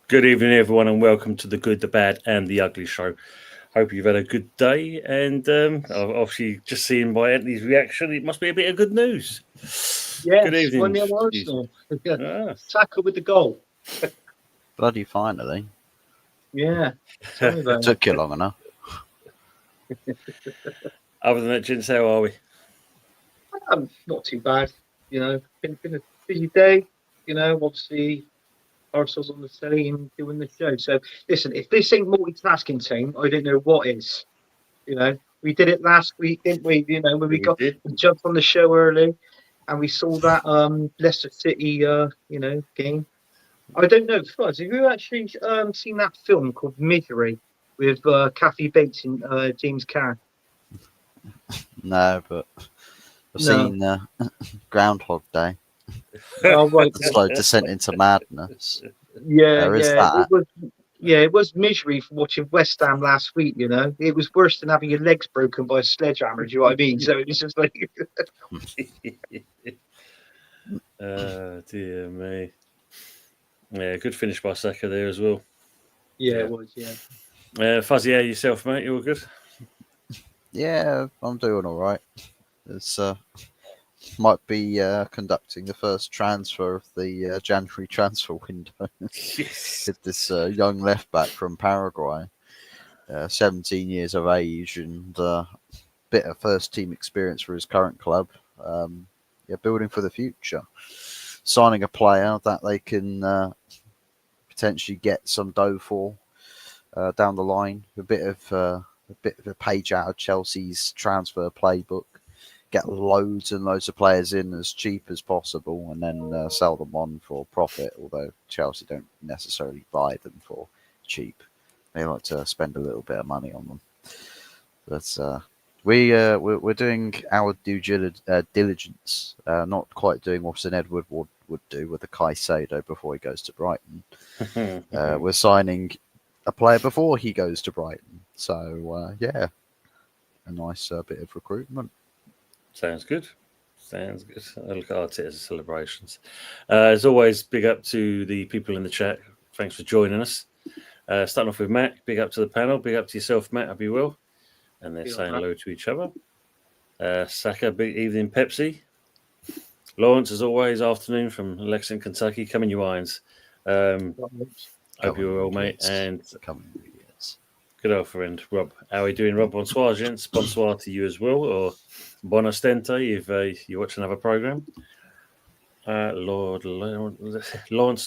Good evening, everyone, and welcome to the Good, the Bad, and the Ugly show. Hope you've had a good day, and obviously, just seeing by Anthony's reaction, it must be a bit of good news. Yes, good evening. 1-0 Arsenal. Saka with the goal. Bloody finally. Yeah. Tell me about it. Took you long enough. Other than that, gents, how are we? Not too bad. You know, been a busy day. You know, obviously, Arsenal's on the telly and doing the show. So, listen, if this ain't multitasking team, I don't know what is. You know, we did it last week, didn't we? You know, when we jumped on the show early and we saw that Leicester City, game. I don't know, Fuzz, have you actually seen that film called Misery with Kathy Bates and James Caan? No, but I've seen Groundhog Day. Oh, right. The slow descent into madness. Yeah, that. It was misery from watching West Ham last week. You know, it was worse than having your legs broken by a sledgehammer. Do you know what I mean? So it was just like, dear me. Yeah, good finish by Saka there as well. Yeah, it was. Yeah. Fuzzy, how yourself, mate? You all good? Yeah, I'm doing all right. It's might be conducting the first transfer of the January transfer window. Yes. With this young left back from Paraguay, 17 years of age, and bit of first team experience for his current club. Building for the future, signing a player that they can potentially get some dough for down the line. A bit of a page out of Chelsea's transfer playbook. Get loads and loads of players in as cheap as possible, and then sell them on for profit. Although Chelsea don't necessarily buy them for cheap, they like to spend a little bit of money on them. But we're doing our due diligence, not quite doing what St Edward would do with the Caicedo before he goes to Brighton. We're signing a player before he goes to Brighton. So a nice bit of recruitment. Sounds good. Sounds good. I look at Arteta's celebrations. As always, big up to the people in the chat. Thanks for joining us. Starting off with Matt, big up to the panel. Big up to yourself, Matt. Hope you will. And they're saying hello to each other. Saka, big evening, Pepsi. Lawrence, as always, afternoon from Lexington, Kentucky. Coming your irons. Hope you're well, mate. And good old friend, Rob. How are we doing, Rob? Bonsoir, gents. Bonsoir to you as well. Or bon ostente if you watch another program. Lawrence,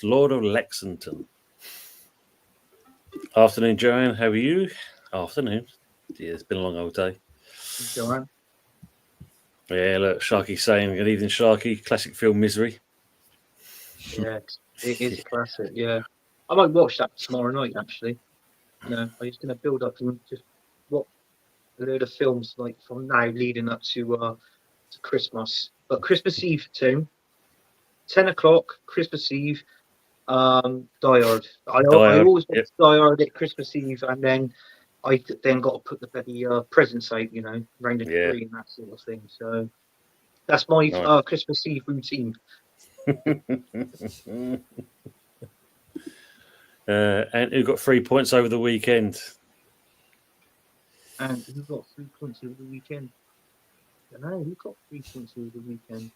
Lord of Lexington. Afternoon, Joanne. How are you? Afternoon. Yeah, it's been a long old day. Joanne. Yeah, look, Sharky saying, good evening, Sharky. Classic film Misery. Yeah, it is a classic, yeah. I might watch that tomorrow night, actually. You know, I'm just going to build up and just watch a load of films like from now leading up to Christmas. But Christmas Eve, Tim, 10 o'clock, Christmas Eve, Die Hard. I always watch Die Hard at Christmas Eve, and then I got to put the bloody presents out, you know, around the tree and that sort of thing. So that's my Christmas Eve routine. And who got 3 points over the weekend? And who got 3 points over the weekend? I don't know. Who got 3 points over the weekend?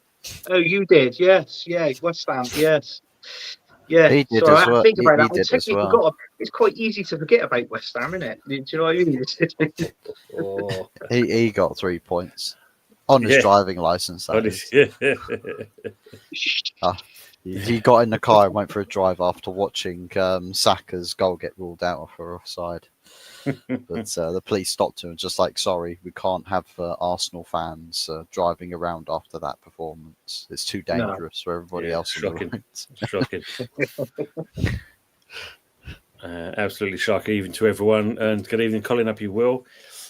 Oh, you did. Yes. Yeah. West Ham. Yes. Yeah. He did so as I well. think about He that. did as well. It's quite easy to forget about West Ham, isn't it? Do you know what I mean? He got 3 points on his driving license. He got in the car and went for a drive after watching Saka's goal get ruled out for offside. But the police stopped him and just like, sorry, we can't have Arsenal fans driving around after that performance. It's too No. dangerous for everybody Yeah, else on the road. Shocking. Absolutely shocking, even to everyone. And good evening, Colin. Hope you will.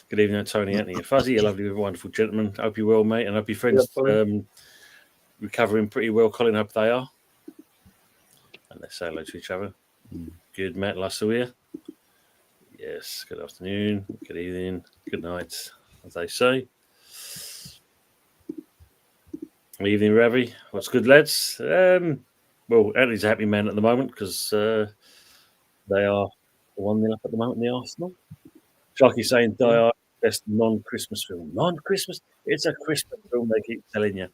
Good evening, Tony, Anthony, and Fuzzy. You lovely, wonderful gentlemen. Hope you will, mate. And hope your friends recovering pretty well. Colin, hope they are. And they say hello to each other. Good, Matt Lussell here. Yes, good afternoon, good evening, good night, as they say. Evening, Ravi. What's good, lads? Well, Anthony's a happy man at the moment because they are 1-0 up at the moment in the Arsenal. Sharky's saying Die Hard, best non-Christmas film. Non-Christmas? It's a Christmas film, they keep telling you.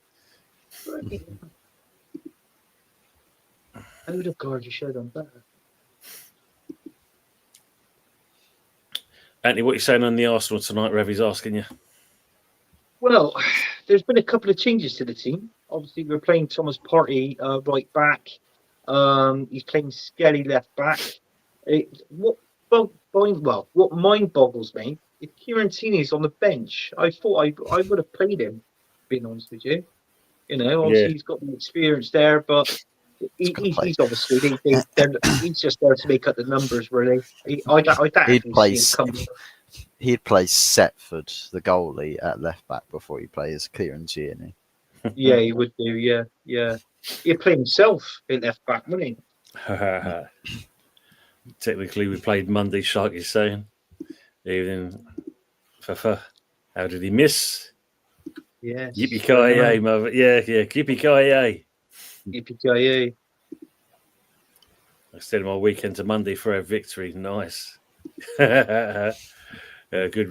I would have guarded should have done better. Anthony, what are you saying on the Arsenal tonight? Ravi's asking you. Well, there's been a couple of changes to the team. Obviously, we're playing Thomas Partey right back. He's playing Skelly left back. What mind boggles me is Kieran Tierney's on the bench. I thought I would have played him, being honest with you. You know, obviously he's got the experience there, but he's obviously he's just there to make up the numbers, really. He'd play Setford, the goalie, at left back before he plays Kieran Tierney. Yeah, he would do. Yeah. He'd play himself in left back, wouldn't he? Technically, we played Monday. Shark is saying, evening, Fafa. How did he miss? Yes. Yippee-ki-yay, mother. Yeah, yippee-ki-yay. Yippee-ki-yay. I extended my weekend to Monday for a victory. Nice. Good,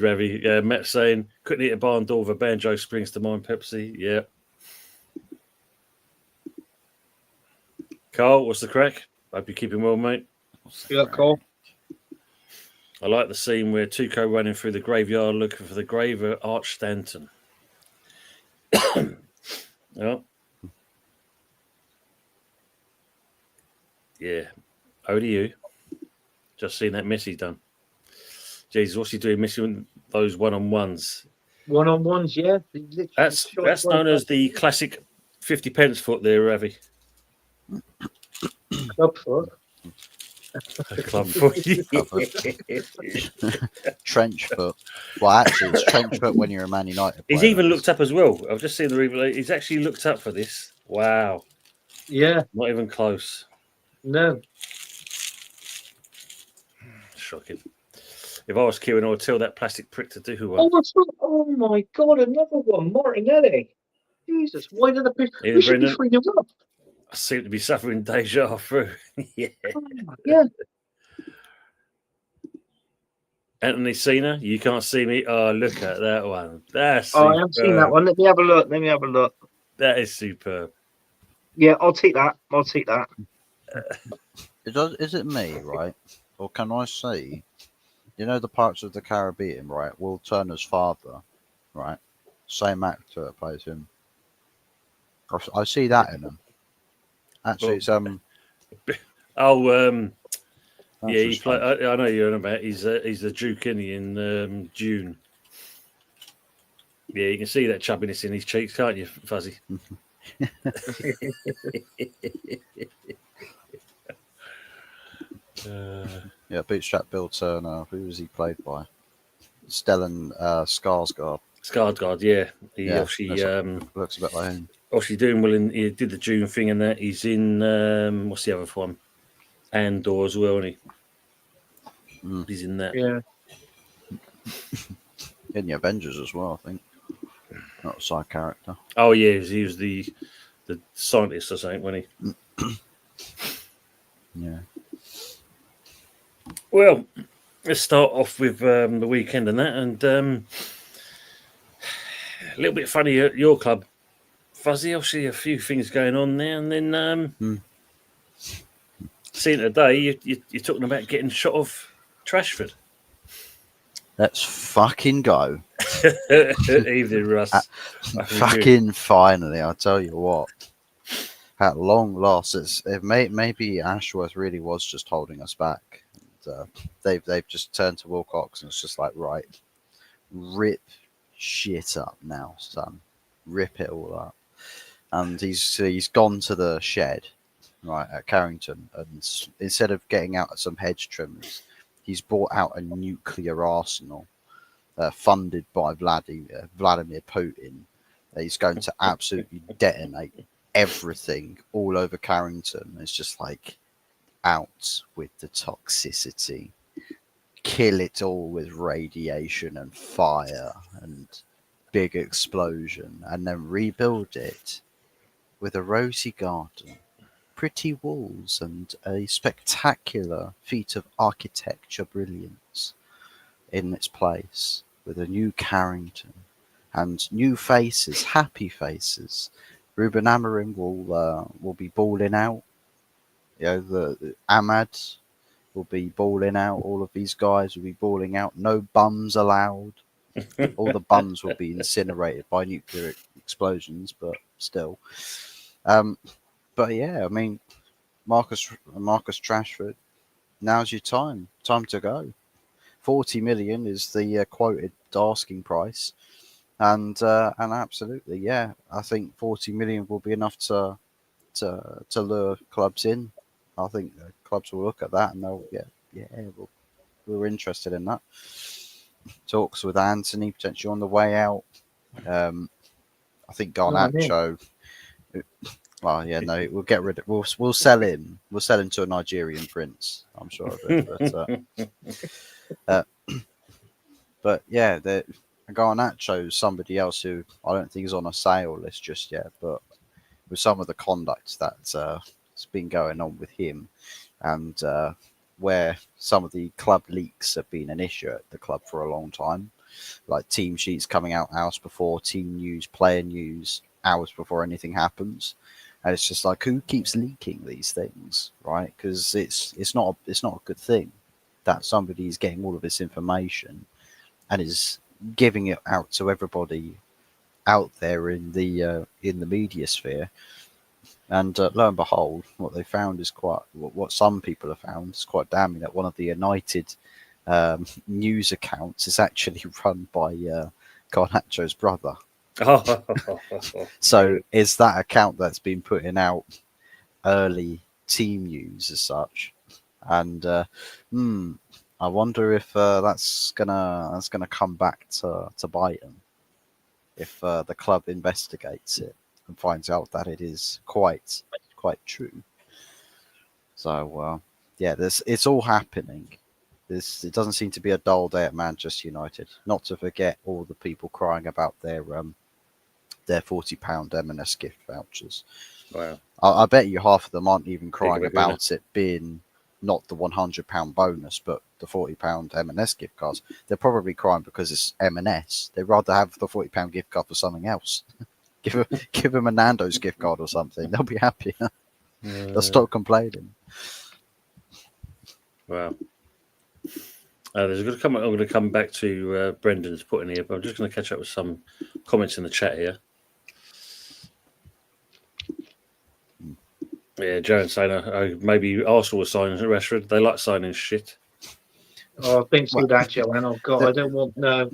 Ravi. Matt saying, couldn't eat a barn door with a banjo springs to mind Pepsi. Yeah. Carl, what's the crack? Hope you're keeping well, mate. Yeah, Carl. I like the scene where Tuco running through the graveyard looking for the grave of Arch Stanton. Oh. Yeah. Over to you. Just seen that Messi done. Jesus, what's he doing missing those one-on-ones? One-on-ones, yeah. That's known as the classic 50 pence foot there, Ravi. Club foot. Club foot. Trench foot. Well, actually, it's trench foot when you're a Man United player. He's even looked up as well. I've just seen the replay. He's actually looked up for this. Wow. Yeah. Not even close. No. Shocking. If I was Kieran, I would tell that plastic prick to do one. Oh my God, another one. Martinelli. Jesus, why did the pitch? We should be 3-0 up. I seem to be suffering deja vu. Yeah. Yeah. Anthony Cena, you can't see me. Oh, look at that one. That's I haven't seen that one. Let me have a look. That is superb. Yeah, I'll take that. Is it me, right? Or can I see, you know, the Pirates of the Caribbean, right? Will Turner's father, right? Same actor that plays him. I see that in him. Actually, it's yeah, he play, I know you're on about. He's the Duke, isn't he, in June? Yeah, you can see that chubbiness in his cheeks, can't you, Fuzzy? Yeah, Bootstrap Bill Turner. Who was he played by? Stellan Skarsgård. Skarsgård, yeah. He looks a bit like him. Obviously doing well. He did the June thing and that. He's in what's the other one? Andor as well, isn't he? He's in that. Yeah. In the Avengers as well, I think. Not a side character. Oh yeah, he was the scientist or something, wasn't he? Yeah. Well, let's start off with the weekend and that, and a little bit funny at your club, Fuzzy. Obviously, a few things going on there, and then seeing today, you're talking about getting shot of Trashford. Let's fucking go. Evening, Russ. Fucking finally, I tell you what. At long last, maybe Ashworth really was just holding us back. they've just turned to Wilcox and it's just like, right, rip shit up now, son, rip it all up. And he's gone to the shed, right, at Carrington, and instead of getting out some hedge trimmers, he's brought out a nuclear arsenal funded by Vladimir Putin. He's going to absolutely detonate everything all over Carrington. It's just like, out with the toxicity, kill it all with radiation and fire and big explosion, and then rebuild it with a rosy garden, pretty walls, and a spectacular feat of architecture brilliance in its place, with a new Carrington and new faces, happy faces. Ruben Amorim will be balling out. You know, the Ahmad will be balling out. All of these guys will be balling out. No bums allowed. All the bums will be incinerated by nuclear explosions, but still. But yeah, I mean, Marcus Rashford, now's your time. Time to go. 40 million is the quoted asking price, and absolutely, yeah, I think 40 million will be enough to lure clubs in. I think clubs will look at that and they'll we're interested in that. Talks with Anthony potentially on the way out. I think Garnacho. Well, yeah, no, we'll get rid of. We'll sell him. We'll sell him to a Nigerian prince. I'm sure of it. But yeah, Garnacho's somebody else who I don't think is on a sale list just yet. But with some of the conduct that's been going on with him, and where some of the club leaks have been an issue at the club for a long time, like team sheets coming out hours before, team news, player news hours before anything happens. And it's just like, who keeps leaking these things, right? Because it's not a good thing that somebody is getting all of this information and is giving it out to everybody out there in the media sphere. And lo and behold, what they found is what some people have found is quite damning. That one of the United news accounts is actually run by Garnacho's brother. So is that account that's been putting out early team news as such? And I wonder if that's gonna come back to bite them if the club investigates it and finds out that it is quite true. So yeah, it's all happening. It doesn't seem to be a dull day at Manchester United. Not to forget all the people crying about their £40 M&S gift vouchers. Wow. I bet you half of them aren't even crying about it being not the £100 bonus, but the £40 M&S gift cards. They're probably crying because it's M&S. They'd rather have the £40 gift card for something else. give them a Nando's gift card or something. They'll be happy. They'll stop complaining. Wow. I'm going to come back to Brendan's put in here, but I'm just going to catch up with some comments in the chat here. Yeah, Joan saying maybe Arsenal will sign Rashford. They like signing shit. Oh, I've been through that, Joanne. Oh God, I don't want no.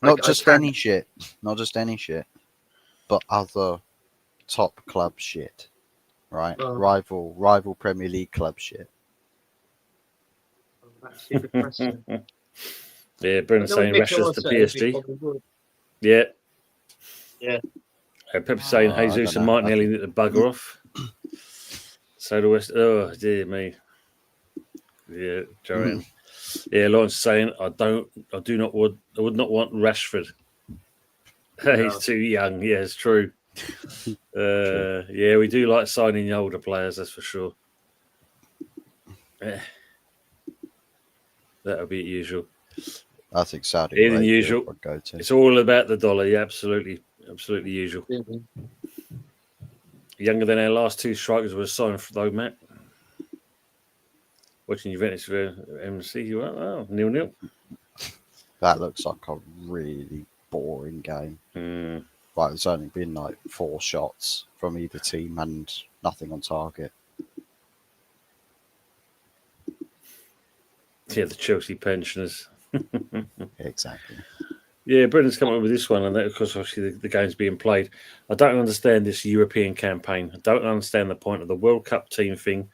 Not just any shit, but other top club shit, right? Oh. Rival Premier League club shit. That's super depressing. Yeah, Brendan's saying Rashford's to PSG. Yeah. Pepper's saying Jesus and Martinelli need to bugger off. So the West. Oh dear me. Yeah, Joanne. Yeah, Lawrence saying I would not want Rashford. No. He's too young. Yeah, it's true. Yeah, we do like signing the older players. That's for sure. Yeah. That'll be usual. I think Saudi Arabia usual. Would go to. It's all about the dollar. Yeah, absolutely usual. Mm-hmm. Younger than our last two strikers were signed for though, Matt. Watching Juventus for MC, you went, 0-0. That looks like a really boring game. Like there's only been like 4 shots from either team and nothing on target. Yeah, the Chelsea pensioners. Exactly. Yeah, Brendan's come up with this one, and that, of course, obviously the game's being played. I don't understand this European campaign. I don't understand the point of the World Cup team thing.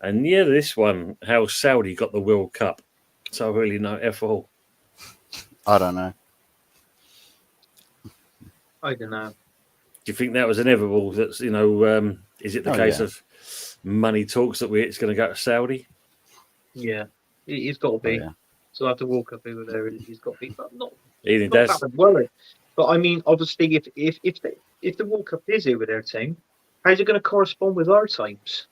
And yeah, this one, how Saudi got the World Cup. So really no F all. I don't know. I don't know. Do you think that was inevitable? That's is it the case of money talks that it's going to go to Saudi? Yeah, he's got to be. Yeah. So I have to walk up over there. He's got to be, but not He not does. that worried. But I mean, obviously, if the World Cup is over their team, how's it going to correspond with our times?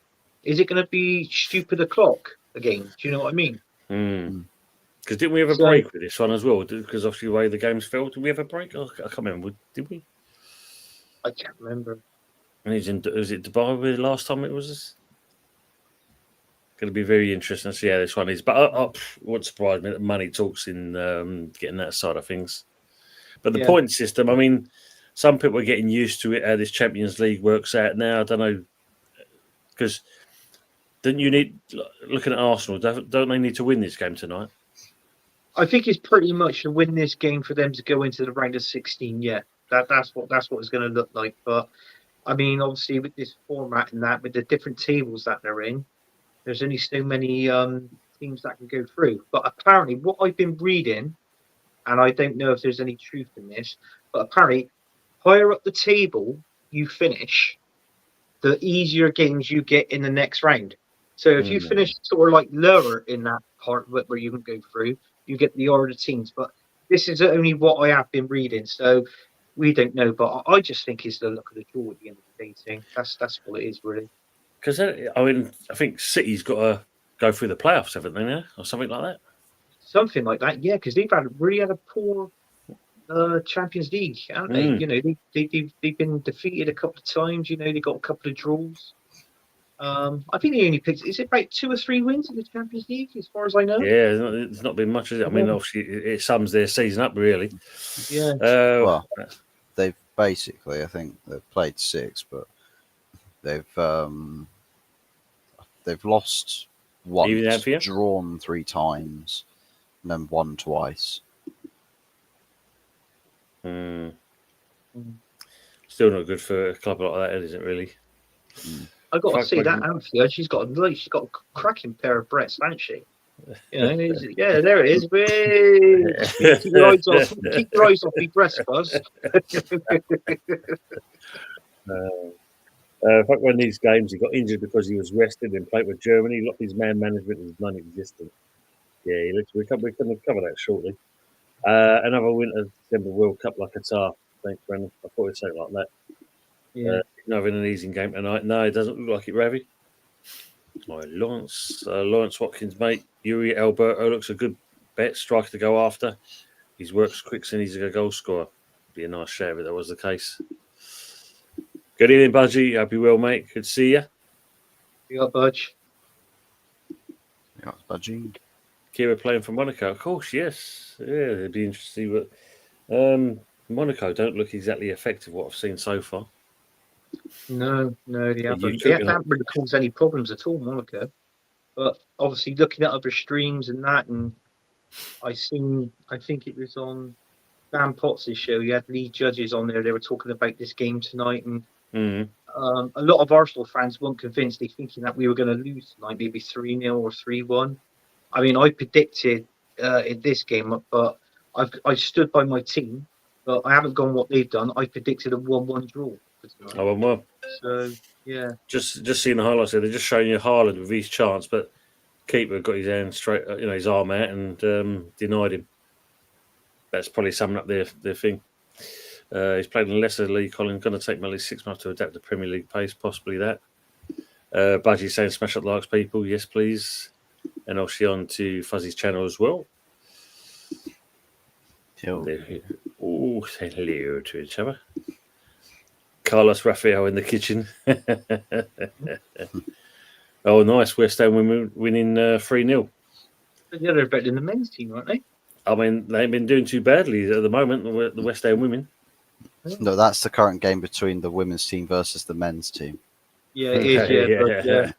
Is it going to be stupid o'clock again? Do you know what I mean? Because didn't we have a break with this one as well? Because obviously the way the games fell, did we have a break? Oh, I can't remember. Did we? I can't remember. And was it Dubai the last time it was? Going to be very interesting to see how this one is. But it wouldn't surprise me that money talks in getting that side of things. But the point system, I mean, some people are getting used to it, how this Champions League works out now. I don't know. Because don't you need, looking at Arsenal, don't they need to win this game tonight? I think it's pretty much to win this game for them to go into the round of 16. Yeah, that's what it's going to look like. But I mean, obviously, with this format and that, with the different tables that they're in, there's only so many teams that can go through. But apparently, what I've been reading, and I don't know if there's any truth in this, but apparently, higher up the table you finish, the easier games you get in the next round. So if you finish sort of like lower in that part where you can go through, you get the harder teams. But this is only what I have been reading, so we don't know. But I just think it's the luck of the draw at the end of the day thing. That's what it is, really. Because I mean, I think City's got to go through the playoffs, haven't they now, or something like that? Something like that, yeah. Because they've really had a poor Champions League, haven't they? You know, they've been defeated a couple of times. You know, they got a couple of draws. I think they only picked. Is it about 2 or 3 wins in the Champions League, as far as I know? Yeah, it's not been much, is it? I mean, obviously, it sums their season up, really. Yeah. Well, they've basically, I think they've played 6, but they've lost once, drawn 3 times, and then won twice. Still not good for a club like that, is it? Really. I got to say that Anthea, she's got a cracking pair of breasts, hasn't she? You know, yeah, there it is. Keep your eyes off the breast, Buzz. One of these games, he got injured because he was rested and played with Germany. His man management is non-existent. Yeah, we can cover that shortly. Another winter December World Cup like Qatar. Thanks, Brendan. I thought it'd say it like that. Yeah. Not having an easy game tonight. No, it doesn't look like it, Ravi. Lawrence Watkins, mate. Yuri Alberto looks a good bet. Striker to go after. His work's quick and he's a goal scorer. Be a nice share if that was the case. Good evening, Budgie. Hope you well, mate. Good to see you. You got Budge? Yeah, Budgie. Kira playing for Monaco, of course. Yes, yeah, it'd be interesting. But Monaco don't look exactly effective. What I've seen so far. No, they haven't. They haven't really caused any problems at all, Monaco. But obviously, looking at other streams and that, and I think it was on Dan Potts' show. You had lead judges on there. They were talking about this game tonight, and a lot of Arsenal fans weren't convinced. They're thinking that we were going to lose tonight, maybe 3-0 or 3-1. I mean, I predicted in this game, but I stood by my team. But I haven't gone what they've done. I predicted a 1-1 draw. 1-1. So yeah, just seeing the highlights there. They're just showing you Haaland with his chance, but keeper got his hand straight, his arm out and denied him. That's probably summing up their thing. He's played in lesser league. Colin going to take me at least 6 months to adapt to Premier League pace, possibly that. Budgie saying smash up likes, people. Yes, please. And obviously on to Fuzzy's channel as well. Oh, hello to each other. Carlos Rafael in the kitchen. Oh, nice. West Ham winning 3-0. Yeah, they're better than the men's team, aren't they? I mean, they ain't been doing too badly at the moment, the West Ham women. No, that's the current game between the women's team versus the men's team. Yeah, it is.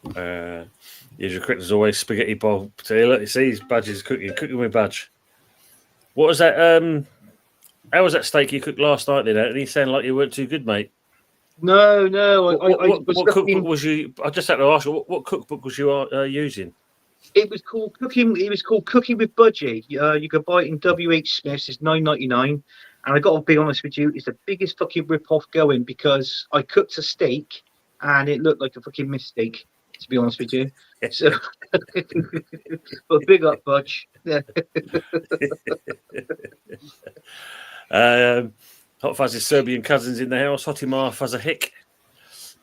Yeah. Here's your cricket as always, spaghetti bowl potato. Look, you see, Budge is cooking with Budge. What was that? How was that steak you cooked last night then, Anthony? You sound like you weren't too good, mate. No. What cookbook was you? I just had to ask you, what cookbook was you using? It was called Cooking. It was called Cooking with Budgie. You can buy it in WH Smith's. It's $9.99. And I got to be honest with you, it's the biggest fucking rip-off going because I cooked a steak and it looked like a fucking mistake. To be honest with you, so but big up, Budge. Yeah. Hot Fuzz's Serbian cousins in the house. Hotimar Fuzzahick.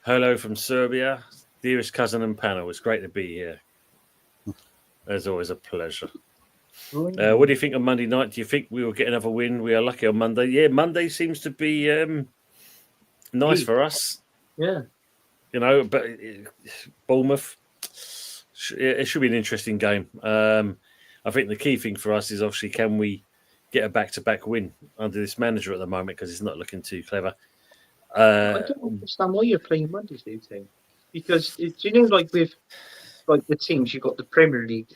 Hello from Serbia. Dearest cousin and panel. It's great to be here. As always, a pleasure. What do you think on Monday night? Do you think we will get another win? We are lucky on Monday. Yeah, Monday seems to be nice for us. Yeah. You know, but Bournemouth, it should be an interesting game. I think the key thing for us is obviously can we get a back-to-back win under this manager at the moment because he's not looking too clever. I don't understand why you're playing Mondays, do you think? Because do you know, like with like the teams, you've got the Premier League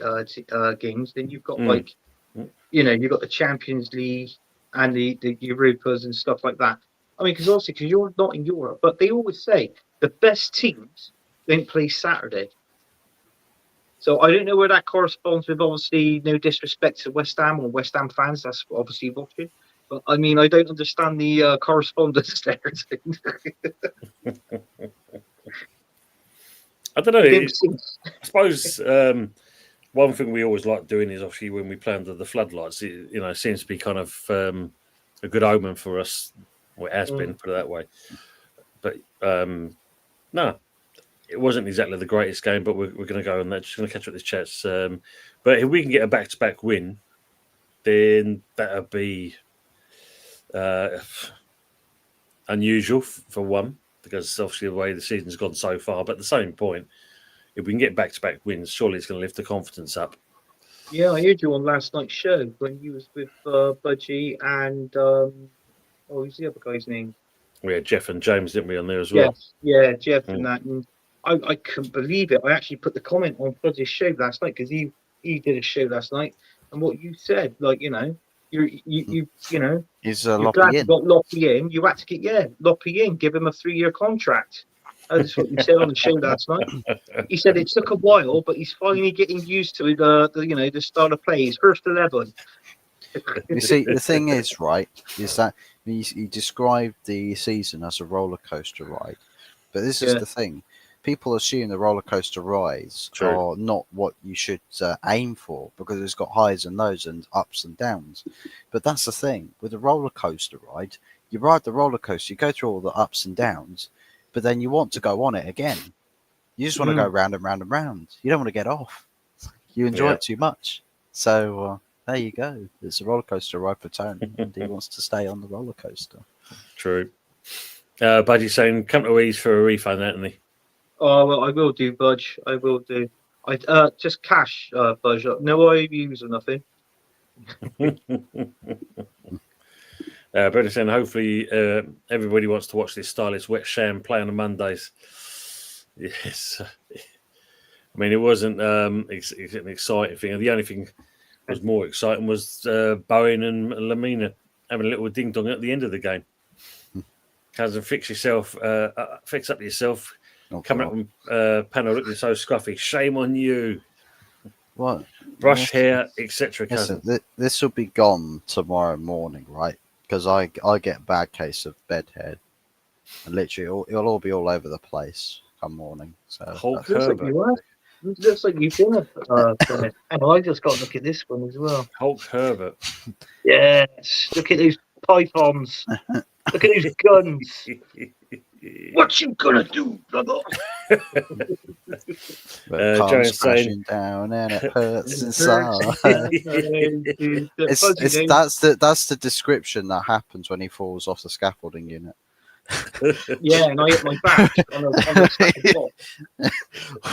games, then you've got you've got the Champions League and the Europas and stuff like that. I mean, because you're not in Europe, but they always say the best teams don't play Saturday. So I don't know where that corresponds with, obviously, no disrespect to West Ham or West Ham fans, that's obviously watching. But I mean, I don't understand the correspondence there. I don't know. I suppose one thing we always like doing is obviously when we play under the floodlights, it seems to be kind of a good omen for us. Well, it has been, put it that way. But no, it wasn't exactly the greatest game, but we're going to go on that. Just going to catch up with chats. But if we can get a back-to-back win, then that'll be unusual for one, because obviously the way the season's gone so far. But at the same point, if we can get back-to-back wins, surely it's going to lift the confidence up. Yeah, I heard you on last night's show when you was with Budgie and who's the other guy's name? We had Jeff and James, didn't we, on there as well? Yeah, Jeff and that. And I couldn't believe it. I actually put the comment on Budgie's show last night because he did a show last night, and what you said, like, you know, He's you're glad you got Loppy in. You had to get Loppy in, give him a 3-year contract. That's what you said on the show last night. He said it took a while, but he's finally getting used to the style of play. His first 11. You see, the thing is, right, is that he described the season as a roller coaster ride, but this is the thing: people assume the roller coaster rides are not what you should aim for because it's got highs and lows and ups and downs. But that's the thing with a roller coaster ride: you ride the roller coaster, you go through all the ups and downs, but then you want to go on it again. You just want to go round and round and round. You don't want to get off. You enjoy it too much. So. There you go. It's a roller coaster ride for Tony, and he wants to stay on the roller coaster. True. Budgie's saying, come to Ease for a refund, Anthony. Oh, well, I will do, Budge. I will do. I just cash, Budge. No IOUs or nothing. Budgie's saying, hopefully everybody wants to watch this stylish wet sham play on the Mondays. Yes. I mean, it wasn't an exciting thing. The only thing was more exciting was Bowen and Lamina having a little ding dong at the end of the game. Cousin, fix up yourself. Coming up with panel looking so scruffy. Shame on you. What? Brush hair, etc. Cousin. This will be gone tomorrow morning, right? Because I get a bad case of bedhead, and literally it'll all be all over the place come morning. So Hulk Herbert. Looks like you've been and I just got to look at this one as well. Hulk Herbert. Yes. Look at those pythons. Look at those guns. What you gonna do, brother? Car's crashing down and it hurts inside. That's the description that happens when he falls off the scaffolding unit. Yeah, and I hit my back on the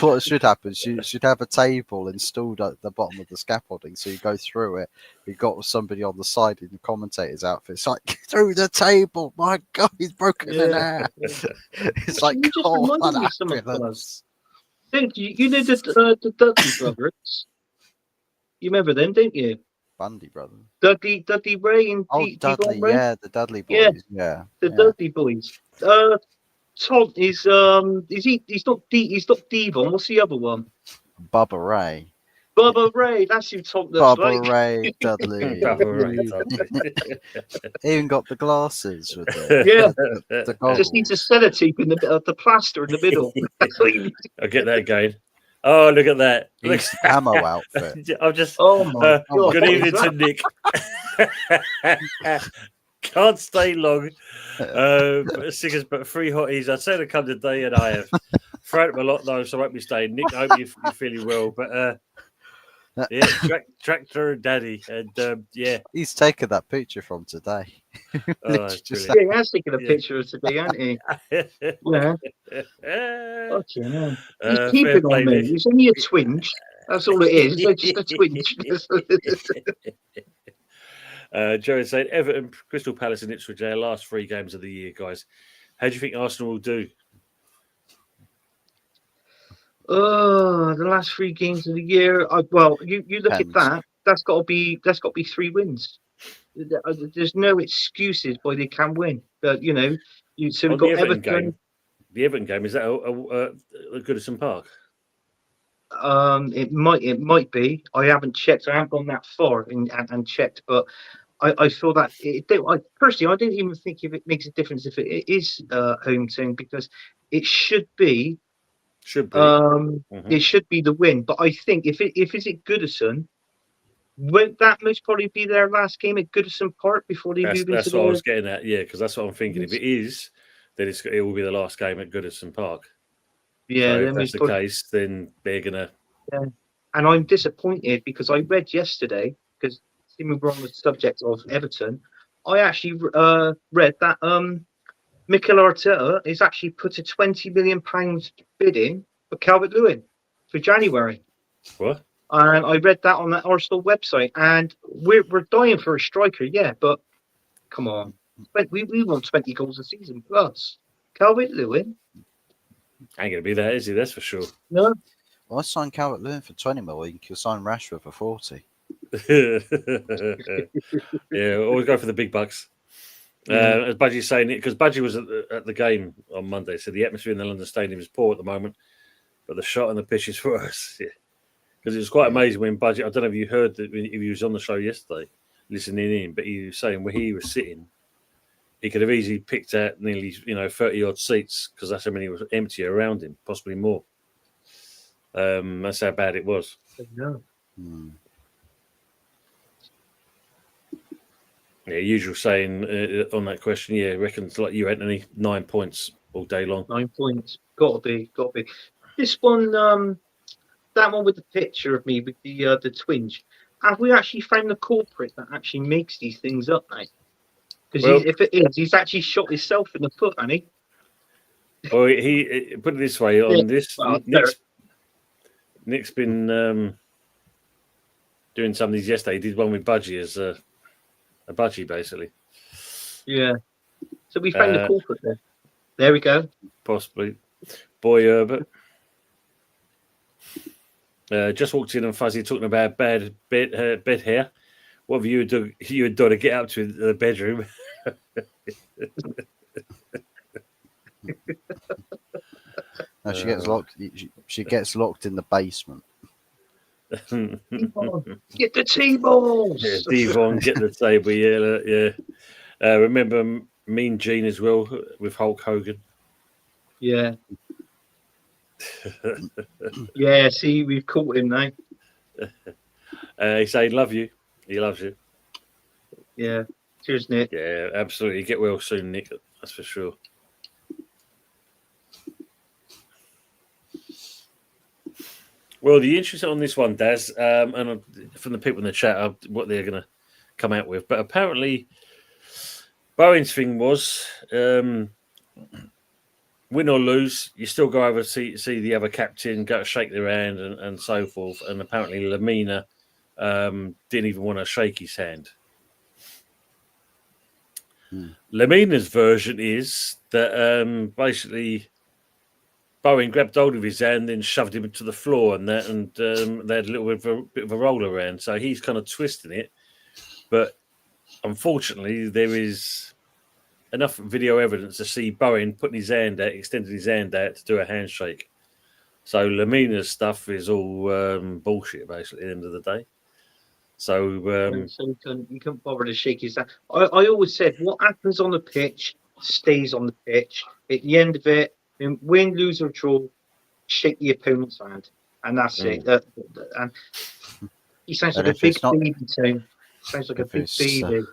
What should happen? You should have a table installed at the bottom of the scaffolding, so you go through it. You've got somebody on the side in the commentator's outfit. It's like, through the table. My God, he's broken in half. It's like, cold ambulance. You know the Dudley brothers? You remember them, don't you? Bundy brothers. Dudley Ray and Dudley, Devon Ray? yeah, the Dudley Yeah, boys, yeah. the Dudley boys. Tom is he's not Devon. What's the other one? Bubba Ray. Bubba Ray. That's who Tom looks Bubba like. Ray Dudley. Even got the glasses with it. Yeah. The Just needs a goggles. sellotape in the plaster in the middle. That's what you need. I get that again. Oh, look at that. Look. His camo outfit. I'm just. Oh my God! Good what evening is to that? Nick. Can't stay long. Sickers, but 3 hotties. I said I'd come today, and I have. Thrown them a lot though, so I won't be staying. Nick, I hope you're feeling well. But yeah, tractor and daddy, and yeah. He's taken that picture from today. Oh, that's Just- Yeah, he has taken a picture of today, hasn't he? Yeah. Okay, man. He's Fair keeping play, on me. Nick. It's only a twinge. That's all it is. It's just a twinge. Joe is saying Everton, Crystal Palace, and Ipswich are our last 3 games of the year, guys. How do you think Arsenal will do? Oh, the last 3 games of the year. Well, you look at Depends. that. That's got to be 3 wins. There's no excuses why they can't win. But so On we've the got Everton Everton. game, the Everton game, is that a Goodison Park? It might be. I haven't checked. I haven't gone that far and checked, but I feel that personally, I don't even think if it makes a difference if it is home team, because it should be. Should be. It should be the win. But I think if it's at Goodison, won't that most probably be their last game at Goodison Park before they move into That's what I was getting at. Yeah, because that's what I'm thinking. If it is, then it will be the last game at Goodison Park. Yeah, So then if that's the case, then they're gonna. Yeah, and I'm disappointed because I read yesterday, because we were on the subject of Everton. I actually read that Mikel Arteta has actually put a £20 million bid in for Calvert-Lewin for January. What? And I read that on the Arsenal website, and we're dying for a striker, yeah, but come on, we want 20 goals a season plus. Calvert-Lewin, Ain't gonna be that, is he? That's for sure. no. Well, I signed Calvert-Lewin for 20 million. You'll sign Rashford for 40. Yeah, always go for the big bucks. As Budgie's saying it, because Budgie was at the game on Monday, so the atmosphere in the London Stadium is poor at the moment, but the shot on the pitch is worse. Yeah. Because it was quite amazing when Budgie, I don't know if you heard that if he was on the show yesterday, listening in, but he was saying where he was sitting, he could have easily picked out nearly 30 odd seats, because that's how many was empty around him, possibly more. That's how bad it was. No. Yeah, usual saying on that question. Yeah, reckons like you, Anthony, 9 points all day long. 9 points. Gotta be. This one, that one with the picture of me with the twinge. Have we actually found the culprit that actually makes these things up, mate? Because if it is, he's actually shot himself in the foot, hasn't he? Or he put it this way on this. Well, Nick's been doing some of these yesterday. He did one with Budgie as a budgie, basically. Yeah. So we found the culprit there. There we go. Possibly. Boy Herbert. Just walked in on Fuzzy talking about bed hair. What have you done to get up to the bedroom? No, she gets locked. She gets locked in the basement. Get the T-balls. Yeah, Devon, get the table. Yeah. Remember Mean Gene as well with Hulk Hogan. Yeah. Yeah. See, we've caught him now. He said, "Love you." He loves you. Yeah. Cheers, Nick. Yeah, absolutely. Get well soon, Nick. That's for sure. Well, the interest on this one, Daz, and from the people in the chat, what they're going to come out with. But apparently, Bowen's thing was, win or lose, you still go over to see the other captain, go shake their hand and so forth. And apparently, Lamina didn't even want to shake his hand. Lamina's version is that basically Bowen grabbed hold of his hand, then shoved him to the floor, and they had a little bit of a roll around. So he's kind of twisting it, but unfortunately, there is enough video evidence to see Bowen putting his hand out, extending his hand out to do a handshake. So Lamina's stuff is all bullshit, basically, at the end of the day. So, So you couldn't bother to shake his hand. I always said, what happens on the pitch stays on the pitch. At the end of it, win, lose, or draw, shake the opponent's hand, and that's it. And he sounds like a big baby tone. Sounds like a big baby.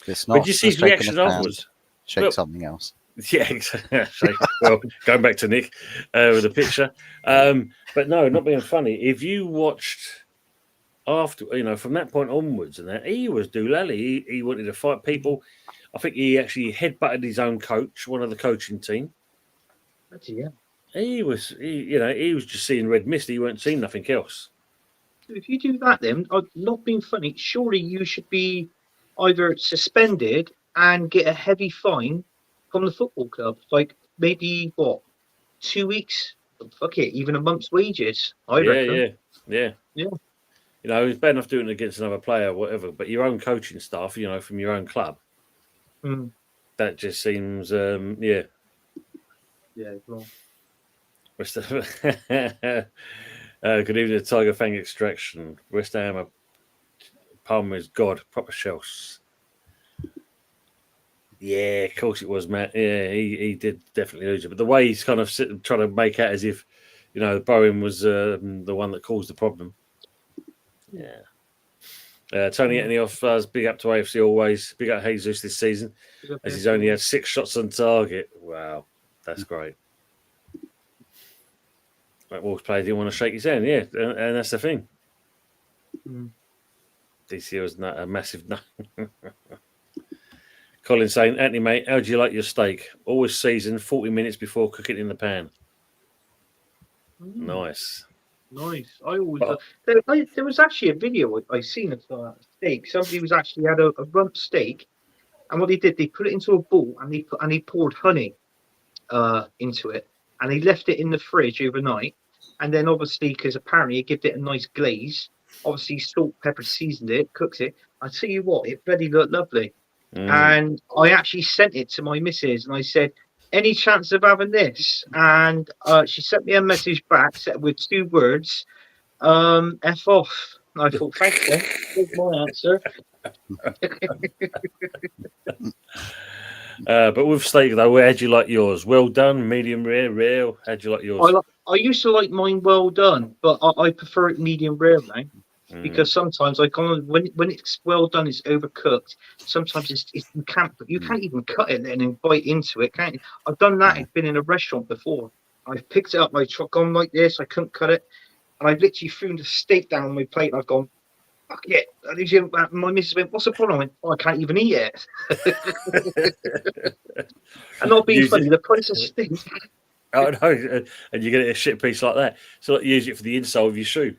It's not. But did you see his reaction afterwards? Shake something else. Yeah, exactly. Well, going back to Nick with the picture. But no, not being funny. If you watched after, from that point onwards, and that he was doolally. He wanted to fight people. I think he actually headbutted his own coach, one of the coaching team. Yeah. He was just seeing red mist. He weren't seeing nothing else. If you do that, then not being funny, surely you should be either suspended and get a heavy fine from the football club, like maybe 2 weeks, fuck it, even a month's wages. I reckon. Yeah. It's bad enough doing it against another player or whatever, but your own coaching staff, from your own club, that just seems, Yeah, well. Good evening, Tiger Fang Extraction. West Ham, Palmer's God, proper shells. Yeah, of course it was, Matt. Yeah, he did definitely lose it. But the way he's kind of trying to make out as if, Bowen was the one that caused the problem. Yeah. Tony Anthony HotFuzz, big up to AFC always. Big up Jesus this season, as he's only had 6 shots on target. Wow, that's great. That Wolves player didn't want to shake his hand, yeah, and that's the thing. DC was not a massive no. Colin saying, Anthony, mate, how do you like your steak? Always seasoned 40 minutes before cooking it in the pan. Nice. I always there was actually a video I seen of steak. Somebody was actually had a rump steak, and what they did, they put it into a bowl and they poured honey into it, and they left it in the fridge overnight. And then obviously, because apparently it gives it a nice glaze, obviously salt, pepper, seasoned it, cooks it. I tell you what, it bloody looked lovely. And I actually sent it to my missus and I said, any chance of having this? And she sent me a message back with 2 words, F off. And I thought, thanks, then. That's my answer. But with steak, though, how'd you like yours? Well done, medium rare, rare? How'd you like yours? I used to like mine well done, but I prefer it medium rare now. Because sometimes, when it's well done, it's overcooked. Sometimes you can't even cut it then and bite into it. Can't you? I've done that. I've been in a restaurant before. I've picked it up, I've gone like this. I couldn't cut it, and I've literally thrown the steak down on my plate. And I've gone, fuck it. My missus went, what's the problem? I went, I can't even eat it. And not being funny, the price of steak. Oh no, and you get a shit piece like that. So like, use it for the insole of your shoe.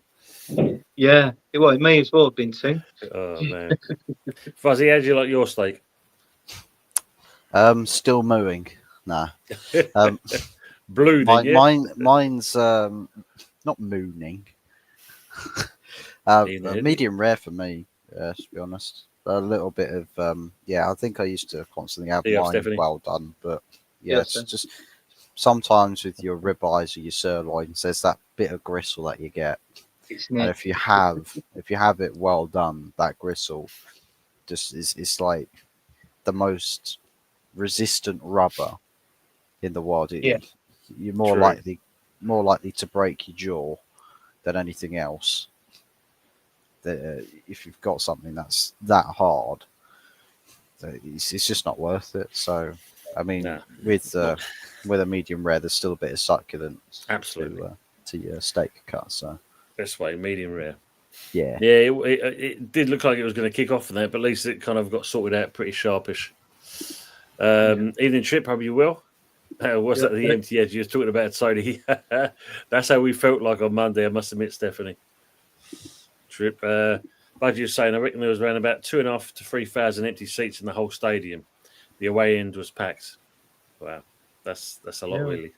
Yeah, it may as well have been too. Oh man, Fuzzy, how do you like your steak? Still mooing. Nah. Blue. Mine's not mooning. Medium rare for me, to be honest. A little bit of I think I used to constantly have mine Stephanie. Well done, but it's just sometimes with your ribeyes or your sirloins, there's that bit of gristle that you get. And if you have it well done, that gristle just it's like the most resistant rubber in the world. You're more likely to break your jaw than anything else. If you've got something that's that hard, it's just not worth it. So I mean, with a medium rare, there's still a bit of succulence absolutely to your steak cut. So this way, medium rare. Yeah. It did look like it was going to kick off from there, but at least it kind of got sorted out pretty sharpish. Evening Trip, hope you will. Was that the empty edge you were talking about, Tony? That's how we felt like on Monday, I must admit, Stephanie. Trip. Budgie was saying, I reckon there was around about 2,500 to 3,000 empty seats in the whole stadium. The away end was packed. Wow, that's a lot, really.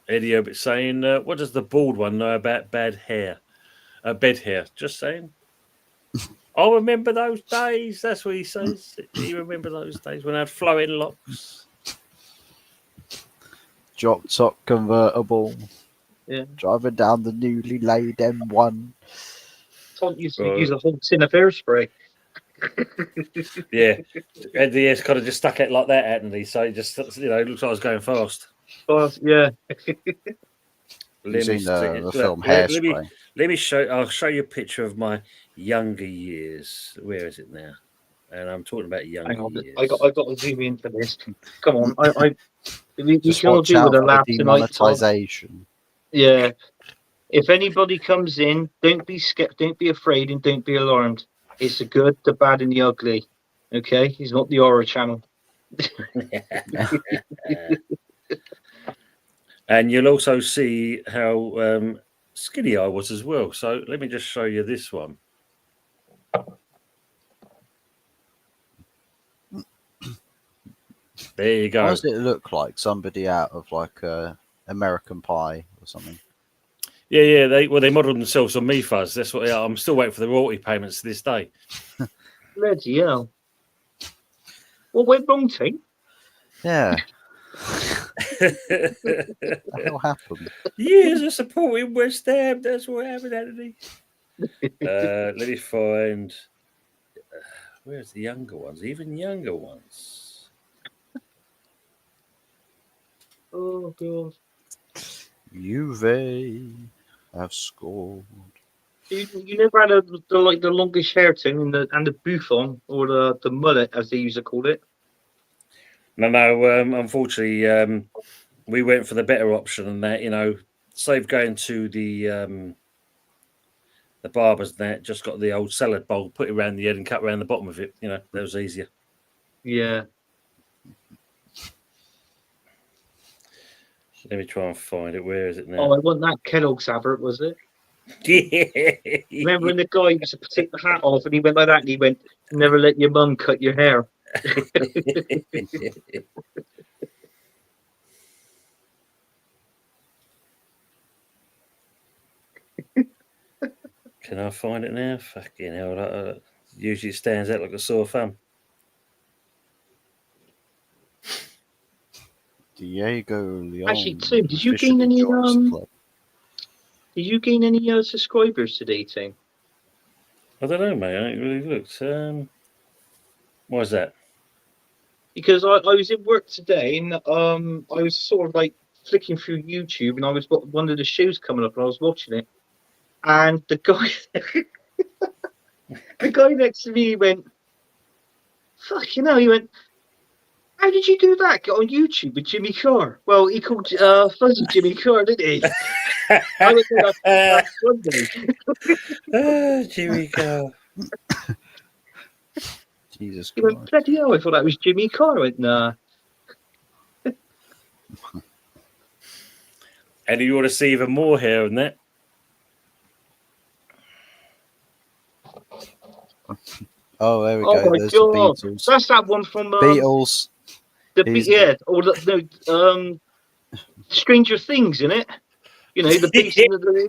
Eddie Herbert saying, what does the bald one know about bad hair? Bed hair. Just saying. I remember those days. That's what he says. He remember those days when I had flowing locks. Drop top convertible. Yeah. Driving down the newly laid M1. Tom used to use a whole tin of hairspray. Yeah. Eddie has kind of just stuck it like that, hadn't he? So it just, looks like I was going fast. Yeah. You've seen the film Hairspray. Let me show. I'll show you a picture of my younger years. Where is it now? And I'm talking about younger Hang on, years. I got to zoom into this. Come on, we Just cannot watch do out with a for laugh the tonight. Tom. demonetization. Yeah. If anybody comes in, don't be scared, don't be afraid, and don't be alarmed. It's the good, the bad, and the ugly. Okay, he's not the horror channel. And you'll also see how skinny I was as well. So let me just show you this one. There you go. Why does it look like somebody out of like American Pie or something? Yeah. They modelled themselves on me, Fuzz. That's what I'm still waiting for the royalty payments to this day. Bloody hell. What went wrong, team? Yeah. What the hell happened? Years of supporting West Ham. That's what happened, Anthony. Let me find. Where's the younger ones? Even younger ones. Oh god. Juve have scored. You never had the longest hair thing and the bouffon or the mullet as they used to call it. No. Unfortunately, we went for the better option, and that save going to the barbers. And that just got the old salad bowl, put it around the head, and cut around the bottom of it. That was easier. Yeah. Let me try and find it. Where is it now? Oh, I want that Kellogg's advert, was it? Yeah. Remember when the guy used to take the hat off and he went like that and he went, "Never let your mum cut your hair." Can I find it now? Fucking hell. Usually it stands out like a sore thumb. Diego Leon. Actually, Tim, did you gain any subscribers today, Tim? I don't know, mate. I ain't really looked. Why is that? Because I was in work today and I was sort of like flicking through YouTube and I was one of the shows coming up and I was watching it, and the guy the guy next to me went, "Fucking hell," he went, "How did you do that? Get on YouTube with Jimmy Carr?" Well, he called Fuzzy Jimmy Carr, didn't he? I was that's Jimmy Carr. Jesus He Christ. went, "Bloody hell, I thought that was Jimmy Carr." I went, "Nah." And you want to see even more hair in that? Oh, there we Oh go. my There's god, the Beatles. that's that one from Beatles. or Stranger Things, in it. The beast in the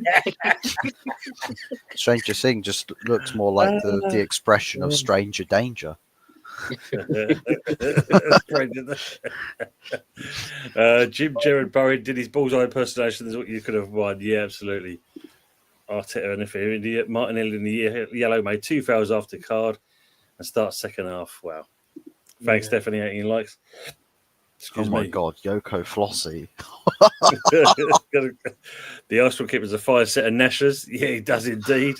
Stranger Thing just looks more like the expression of stranger danger. Jim Gerard Bowen did his bullseye impersonation. Is what you could have won. Yeah, absolutely. Arteta and the Martinelli in the yellow made 2 fouls after card and starts second half. Wow. Thanks, Stephanie. 18 likes. Excuse my me. God, Yoko Flossie. The Arsenal keeper's a fine set of gnashers. Yeah, he does indeed.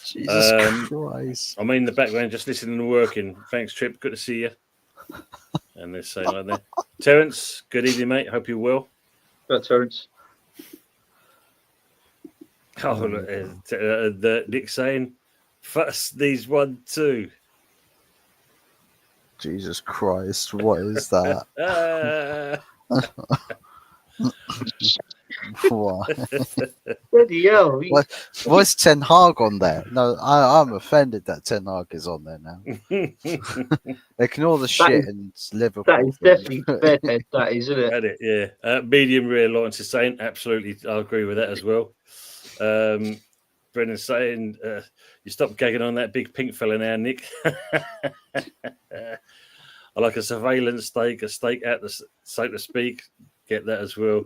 Jesus Christ. I'm in the background just listening and working. Thanks, Trip. Good to see you. And they're saying like that. Terence, good evening, mate. Hope you're well. Terence. Oh, look, Nick saying, "Fuss these 1 2." Jesus Christ, what is that? What? Bloody hell. Why's Ten Hag on there? No, I'm offended that Ten Hag is on there now. Ignore the shit and Liverpool. That is thing. definitely bedhead, that is, isn't it? Had it, yeah. Medium rare, Lawrence is saying. Absolutely, I agree with that as well. Brendan's saying, you stop gagging on that big pink fella now, Nick. I like a surveillance steak, a steak out the so to speak. Get that as well.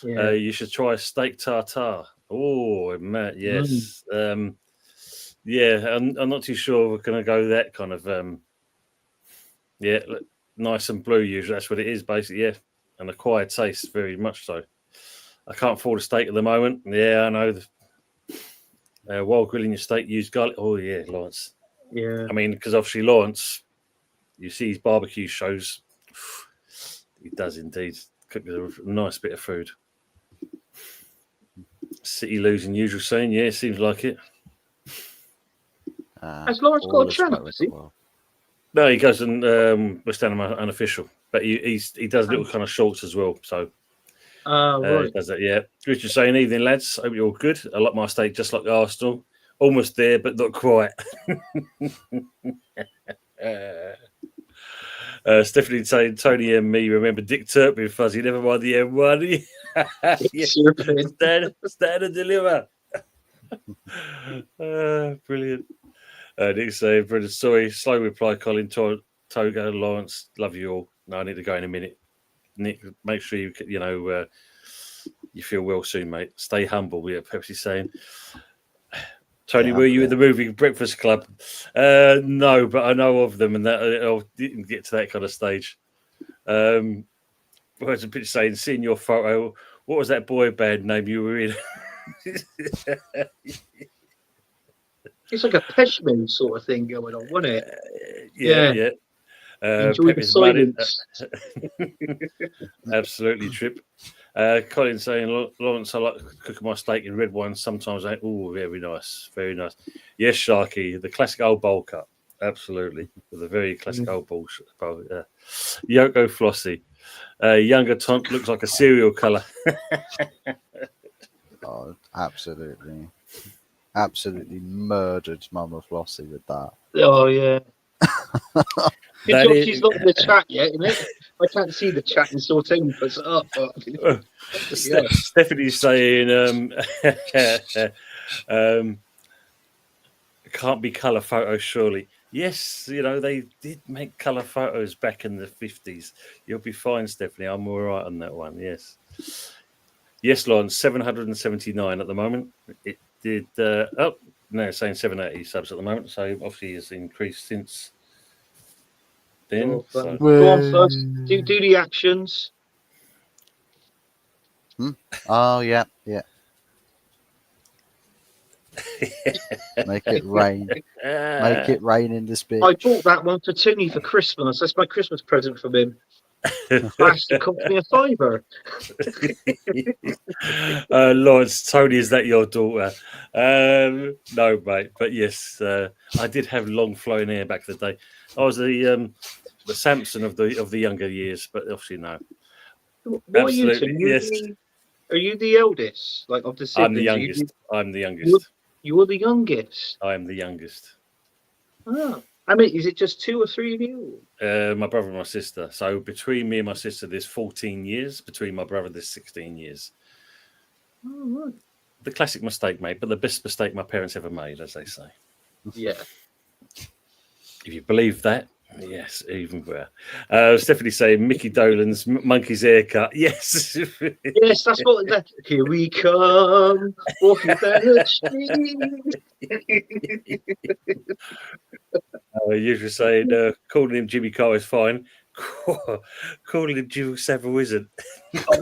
Yeah. You should try steak tartare. Oh, Matt, yes. Yeah, I'm not too sure we're going to go that kind of, yeah, nice and blue usually. That's what it is, basically, yeah. An acquired taste, very much so. I can't afford a steak at the moment. Yeah, I know. While grilling your steak, use garlic. Oh, yeah, Lawrence. Yeah. I mean, because obviously Lawrence, you see his barbecue shows. He does indeed cook a nice bit of food. City losing usual scene. Yeah, seems like it. Has Lawrence got a all is channel, well has he? as well. No, he goes on West Ham unofficial, but he does little kind of shorts as well. So Right. does that, yeah. Richard saying, evening lads. Hope you're all good. I like my steak just like Arsenal. Almost there, but not quite. Stephanie saying, Tony and me remember Dick Turpin Fuzzy, never mind the M1. Yeah. Stand and deliver. Brilliant. Nick saying, Brendan, sorry, slow reply, Colin, Togo, Lawrence, love you all. No, I need to go in a minute. Nick, make sure you feel well soon, mate. Stay humble, yeah, Pepsi saying. Tony, were you in the movie Breakfast Club? No, but I know of them, and that I didn't get to that kind of stage. Where's a picture saying, seeing your photo, what was that boy band name you were in? It's like a Peshman sort of thing going on, wasn't it? Yeah. Enjoy the silence. Absolutely, Trip. Colin saying, Lawrence, I like cooking my steak in red wine. Sometimes very nice, very nice. Yes, Sharky, the classic old bowl cut. Absolutely, with a very classic old bowl. Yoko Flossie, younger Tont looks like a cereal colour. Oh, absolutely murdered Mama Flossie with that. Oh yeah. Good job she's not in the chat yet, isn't it? I can't see the chat until Tony puts it up. But, yeah. Stephanie's saying, can't be colour photos, surely. Yes, they did make colour photos back in the 50s. You'll be fine, Stephanie. I'm all right on that one, yes. Yes, Lawrence, 779 at the moment. It did, it's saying 780 subs at the moment, so obviously it's increased since then. So. Go on first. Do the actions. Oh, yeah. Make it rain. Make it rain in this bitch. I bought that one for Tony for Christmas. That's my Christmas present from him. It cost me $5. Lawrence, Tony, is that your daughter? No, mate. But yes, I did have long flowing hair back in the day. I was the Samson of the younger years, but obviously no. What absolutely, are you? Yes. Are you the eldest? Like of the siblings? I'm the youngest. You're the youngest. I am the youngest. Oh. I mean, is it just 2 or 3 of you? My brother and my sister. So between me and my sister, there's 14 years. Between my brother, there's 16 years. Oh, right. The classic mistake, mate, but the best mistake my parents ever made, as they say. Yeah. If you believe that, yes, even better. Stephanie saying Mickey Dolan's monkey's haircut. Yes. Yes, that's what that. Here we come, walking down the street. Usually saying calling him Jimmy Carr is fine. Calling him Jimmy Savile isn't.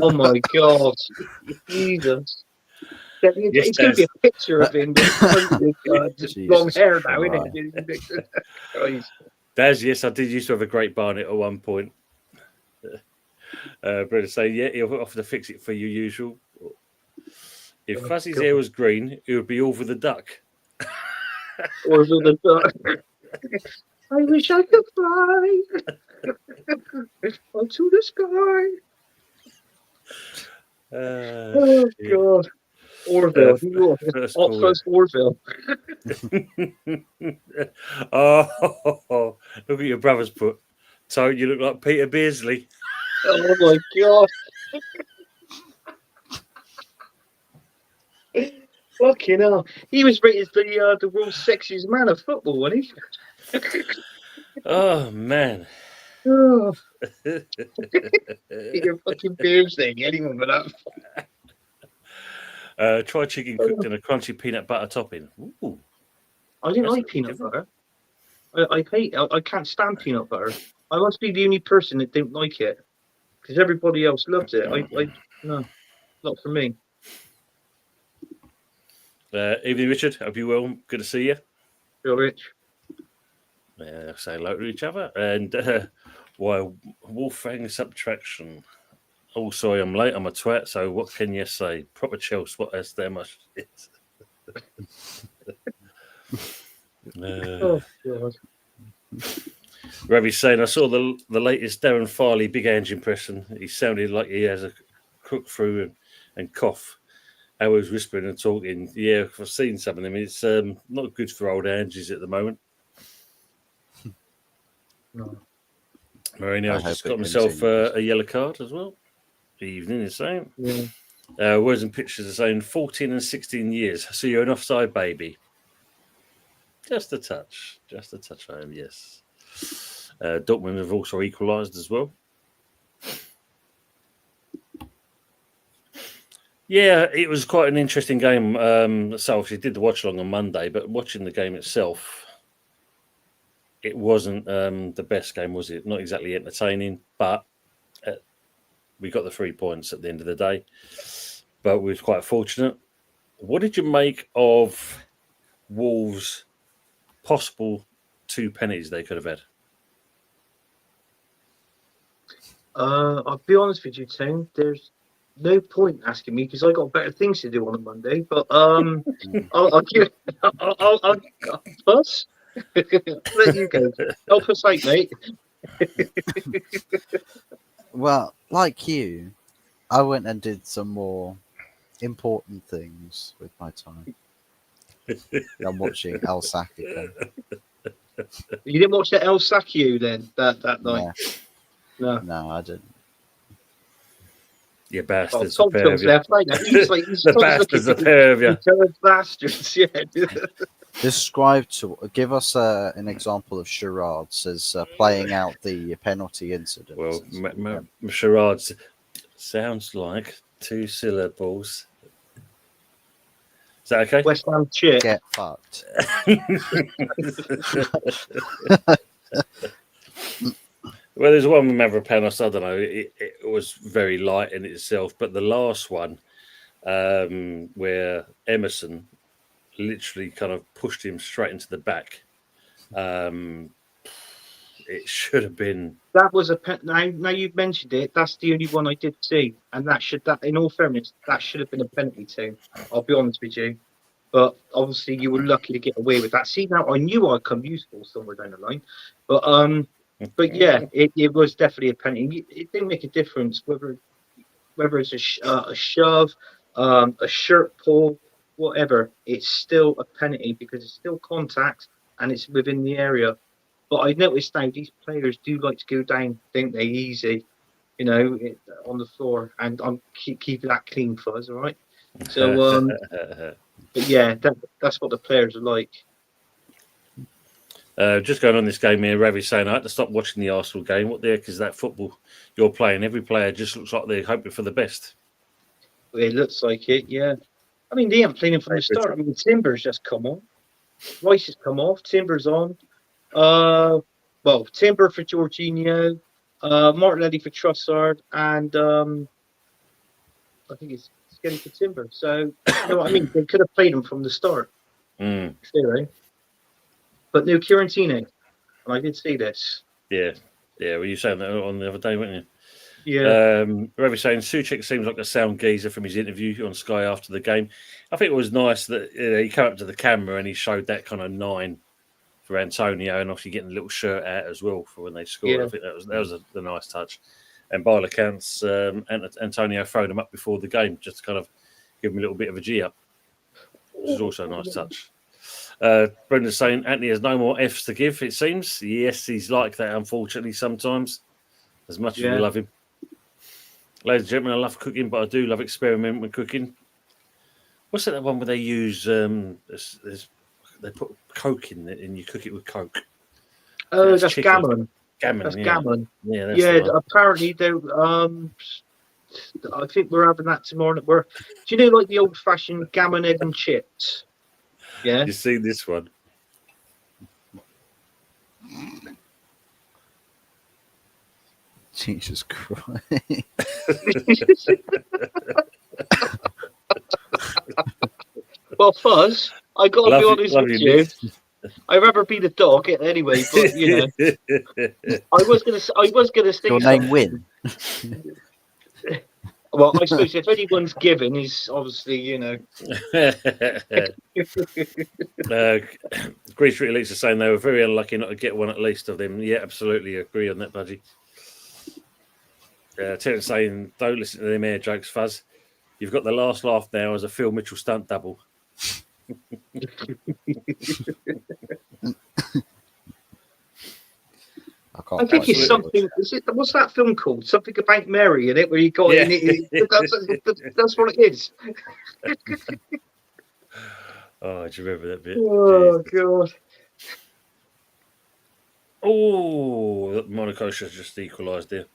Oh my God, Jesus! It's going to be a picture of him with long hair now, isn't it? Daz, yes, I did used to have a great barnet at one point. Brother saying, yeah, he'll offer to fix it for you usual. If Fuzzy's hair was green, it would be over the duck. Over the duck. I wish I could fly onto the sky. Oh shit. God, Orville. First HotFuzz Orville. Oh, look at your brother's put. So you look like Peter Beardsley. Oh my God. Fucking hell. He was rated the world's sexiest man of football, wasn't he? Oh man. Oh, your fucking beers thing, anyone but that. Try chicken cooked in a crunchy peanut butter topping. Ooh, I didn't that's like a bit peanut different. butter. I can't stand peanut butter. I must be the only person that didn't like it because everybody else loved it. No, not for me. Evening, Richard. Hope you well. Good to see you. Feel rich. Say hello to each other. And why Wolfgang subtraction. Oh, sorry, I'm late. I'm a twat. So what can you say? Proper Chelsea. What else there much shit? Oh God. Ravi's saying, I saw the latest Darren Farley Big Ange impression. He sounded like he has a crook through and cough. I was whispering and talking. Yeah, I've seen some of them. It's not good for old Anges at the moment. No. Mourinho's I just hope got it himself continues. a yellow card as well. Evening is saying. Yeah. Words and pictures are saying 14 and 16 years. So you're an offside baby. Just a touch. Just a touch, I am, yes. Dortmund have also equalised as well. Yeah, it was quite an interesting game. So obviously did the watch along on Monday, but watching the game itself, it wasn't the best game, was it? Not exactly entertaining, but we got the 3 points at the end of the day. But we was quite fortunate. What did you make of Wolves' possible 2 penalties they could have had? I'll be honest with you, Tim. There's no point asking me because I got better things to do on a Monday. But I'll give. I'll Buzz. Let you go. Help us out, mate. Well, like you, I went and did some more important things with my time. I'm watching El Sacco. You didn't watch the El Sacchio then that night? No, No. no, I didn't. You Oh, bastards, Tom the pair of Phil's you. left right now. He's The bastards, the pair of you. Bastards, yeah. Give us an example of charades as playing out the penalty incident. Well, charades sounds like 2 syllables. Is that okay? West Ham shit. Get fucked. Well, there's one with Mavropanos, I don't know. It was very light in itself, but the last one, where Emerson literally kind of pushed him straight into the back, it should have been. That was a now you've mentioned it. That's the only one I did see, and that in all fairness, that should have been a penalty too. I'll be honest with you, but obviously you were lucky to get away with that. See, now I knew I'd come useful somewhere down the line, but yeah, it was definitely a penalty. It didn't make a difference whether it's a shove, a shirt pull, whatever. It's still a penalty because it's still contact and it's within the area. But I noticed now these players do like to go down, think they easy, on the floor, and I'm keeping that clean, Fuzz, all right? So, but yeah, that's what the players are like. Just going on this game here, Ravi's saying I had to stop watching the Arsenal game. What the heck is that football you're playing? Every player just looks like they're hoping for the best. It looks like it, yeah. I mean, they haven't played him from the start. I mean, Timber's just come on. Rice has come off. Timber's on. Well, Timber for Jorginho, Martinelli for Trossard, and I think it's getting for Timber. So, you know what I mean? They could have played him from the start. Clearly. But no Quarantine. And I did see this. Yeah. Were you saying that on the other day, weren't you? Yeah. Ravi saying Souček seems like a sound geezer from his interview on Sky after the game. I think it was nice that he came up to the camera and he showed that kind of 9 for Antonio, and obviously getting a little shirt out as well for when they scored. Yeah. I think that was a nice touch. And by all accounts, Antonio throwed him up before the game just to kind of give him a little bit of a G up, which is also a nice touch. Brendan's saying Anthony has no more Fs to give, it seems. Yes, he's like that, unfortunately, sometimes, as much as we love him. Ladies and gentlemen, I love cooking, but I do love experimenting with cooking. What's that one where they use, they put Coke in it and you cook it with Coke? Oh, that's gammon. Gammon, That's yeah. gammon. Yeah, that's the one. Apparently they I think we're having that tomorrow. Do you know, like the old-fashioned gammon, egg and chips? Yeah. You see this one? Jesus Christ. Well, Fuzz, I got to be honest with you. I'd rather be the dog anyway, but you know, I was gonna say Your name Win. Well, I suppose if anyone's given, is obviously, you know. Greece Elite are saying they were very unlucky not to get one at least of them. Yeah, absolutely agree on that, Budgie. Terence saying, don't listen to them air jokes, Fuzz. You've got the last laugh now as a Phil Mitchell stunt double. I think it's something. What's that film called? Something about Mary in it, where you got in it. That's what it is. Oh, do you remember that bit? Oh God! Oh, Monaco should have just equalised there.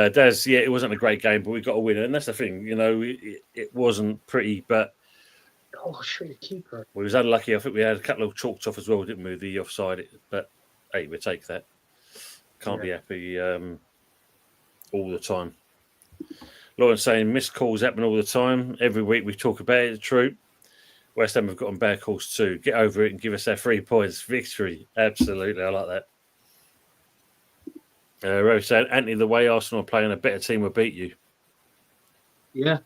Daz, yeah, it wasn't a great game, but we got a winner, and that's the thing. You know, it wasn't pretty, but sure, the keeper. We was unlucky. I think we had a couple of chalked off as well, didn't we? The offside, but hey, we take that. Can't be happy all the time. Lauren's saying missed calls happen all the time. Every week we talk about it. True. West Ham have gotten bad calls too. Get over it and give us our 3 points. Victory. Absolutely. I like that. Rose said, Anthony, the way Arsenal are playing, a better team will beat you. Yeah.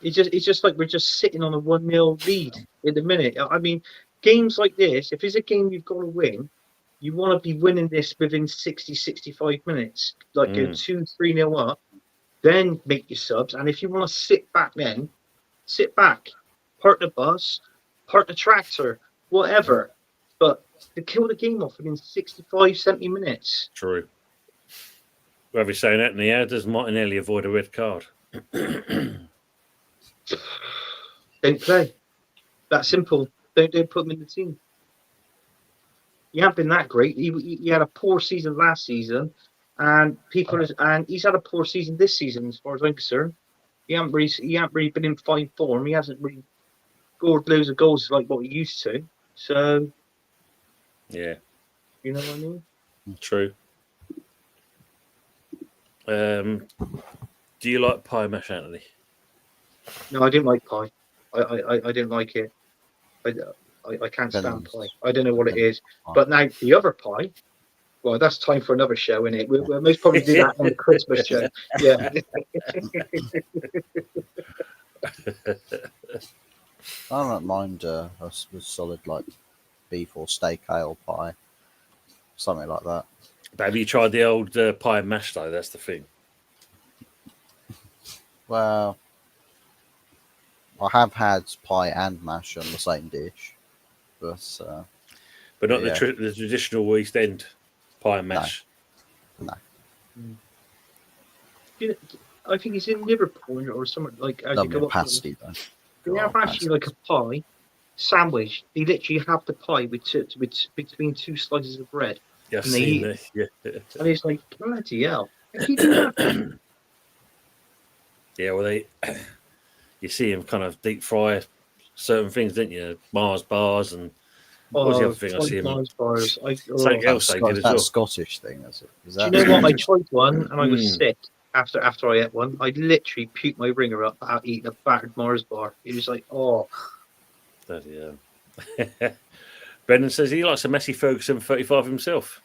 It's just like we're just sitting on a 1-0 lead in the minute. I mean, games like this, if it's a game you've got to win, you want to be winning this within 60, 65 minutes. Like go 2-3-0 up, then make your subs. And if you want to sit back then, sit back. Park the bus, park the tractor, whatever. But to kill the game off within 65, 70 minutes. True. Well, we're saying Anthony, how does Martinelli avoid a red card? Don't play. That simple. Don't put him in the team. He hasn't been that great. He had a poor season last season, and he's had a poor season this season, as far as I'm concerned. He hasn't really been in fine form. He hasn't really scored loads of goals like what he used to. So, yeah, you know what I mean. True. Do you like pie mash, Anthony? No, I didn't like pie. I didn't like it. I can't stand pie. I don't know what it is. But now the other pie, well, that's time for another show, isn't it? We'll most probably do that on the Christmas show. Yeah. I don't mind a solid like beef or steak ale pie, something like that. But have you tried the old pie and mash though? That's the thing. Well, I have had pie and mash on the same dish, but not the traditional East End pie and mash. No. I think it's in Liverpool or something like. As Lovely you go up pasty though. They have actually like a pie sandwich. They literally have the pie with between 2 slices of bread. Yeah, I've seen it. Yeah. And it's like, bloody hell. If you do that, yeah, well, you see him kind of deep fry certain things, didn't you? Mars bars and what was the other thing I see him? Mars bars. Something else they did as well. Scottish thing, is it? Do you know what? I tried one and I was sick after I ate one. I literally puked my ringer up out eating a battered Mars bar. It was like, oh. Bloody hell. Brendan says he likes a Messi Ferguson 35 himself.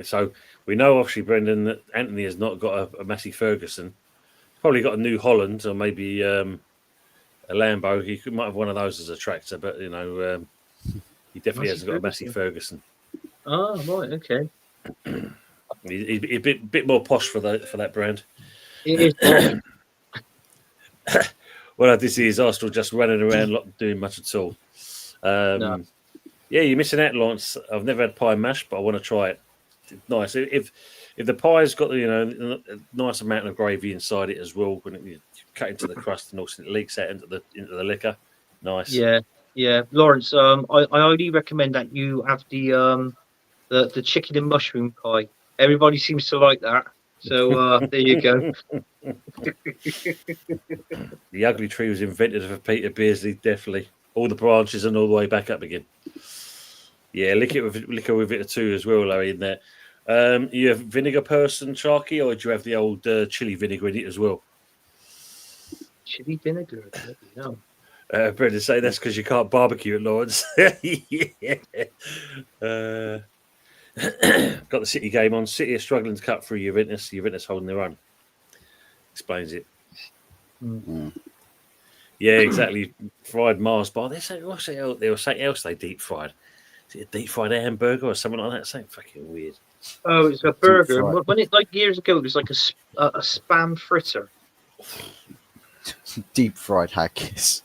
So we know, obviously, Brendan, that Anthony has not got a Messi Ferguson. Probably got a New Holland or maybe a Lambo. He might have one of those as a tractor, but you know, He definitely Massey hasn't got a Massey Ferguson. Oh, right, okay. He's a bit more posh for that brand. It is posh. What I did see is Arsenal just running around, not doing much at all. No. Yeah, you're missing out, Lawrence. I've never had pie mash, but I want to try it. It's nice. If the pie's got a nice amount of gravy inside it as well, when you cut into the crust and also it leaks out into the liquor, nice. Yeah, yeah. Lawrence, I highly recommend that you have the chicken and mushroom pie. Everybody seems to like that. So there you go. The ugly tree was invented for Peter Beardsley, definitely. All the branches and all the way back up again. Yeah, liquor with it too as well, Larry, in there. You have vinegar person, Sharky, or do you have the old chili vinegar in it as well? Chili vinegar. No. Brendan say that's because you can't barbecue at Lawrence. Yeah. Got the City game on. City are struggling to cut through Juventus. Juventus holding their own. Explains it. Mm. Yeah, exactly. Fried Mars bar. There was something else they deep fried. Is it a deep fried hamburger or something like that? Something fucking weird. Oh, it's a burger. When it years ago, it was like a spam fritter. Deep fried haggis.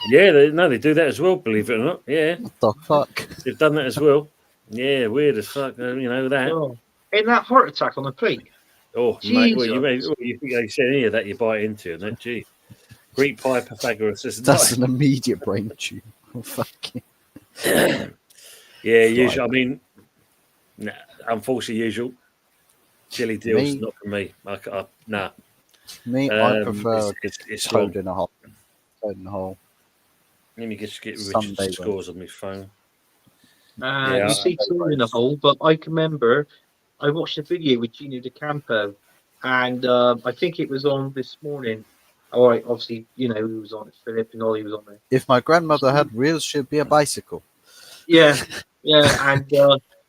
Yeah, they do that as well. Believe it or not. Yeah, What the fuck? they've done that as well. Yeah, weird as fuck. That. Oh. Ain't that heart attack on the plate? Oh, mate, you think they said any of that you bite into, and that, gee. Greek pie Pythagoras. That's an immediate brain tube. Oh, fucking. Yeah, usual. I mean, unfortunately, usual. Chili deals not for me. Nah. Me, I prefer it's toad in a hole. Toad in a hole. Let me just get Richard's scores on my phone. You see two in a hole, but I can remember I watched a video with Gino De Campo, and I think it was on this morning. All right, obviously, he was on it. Philip and Ollie was on there. If my grandmother had wheels, she'd be a bicycle. Yeah, and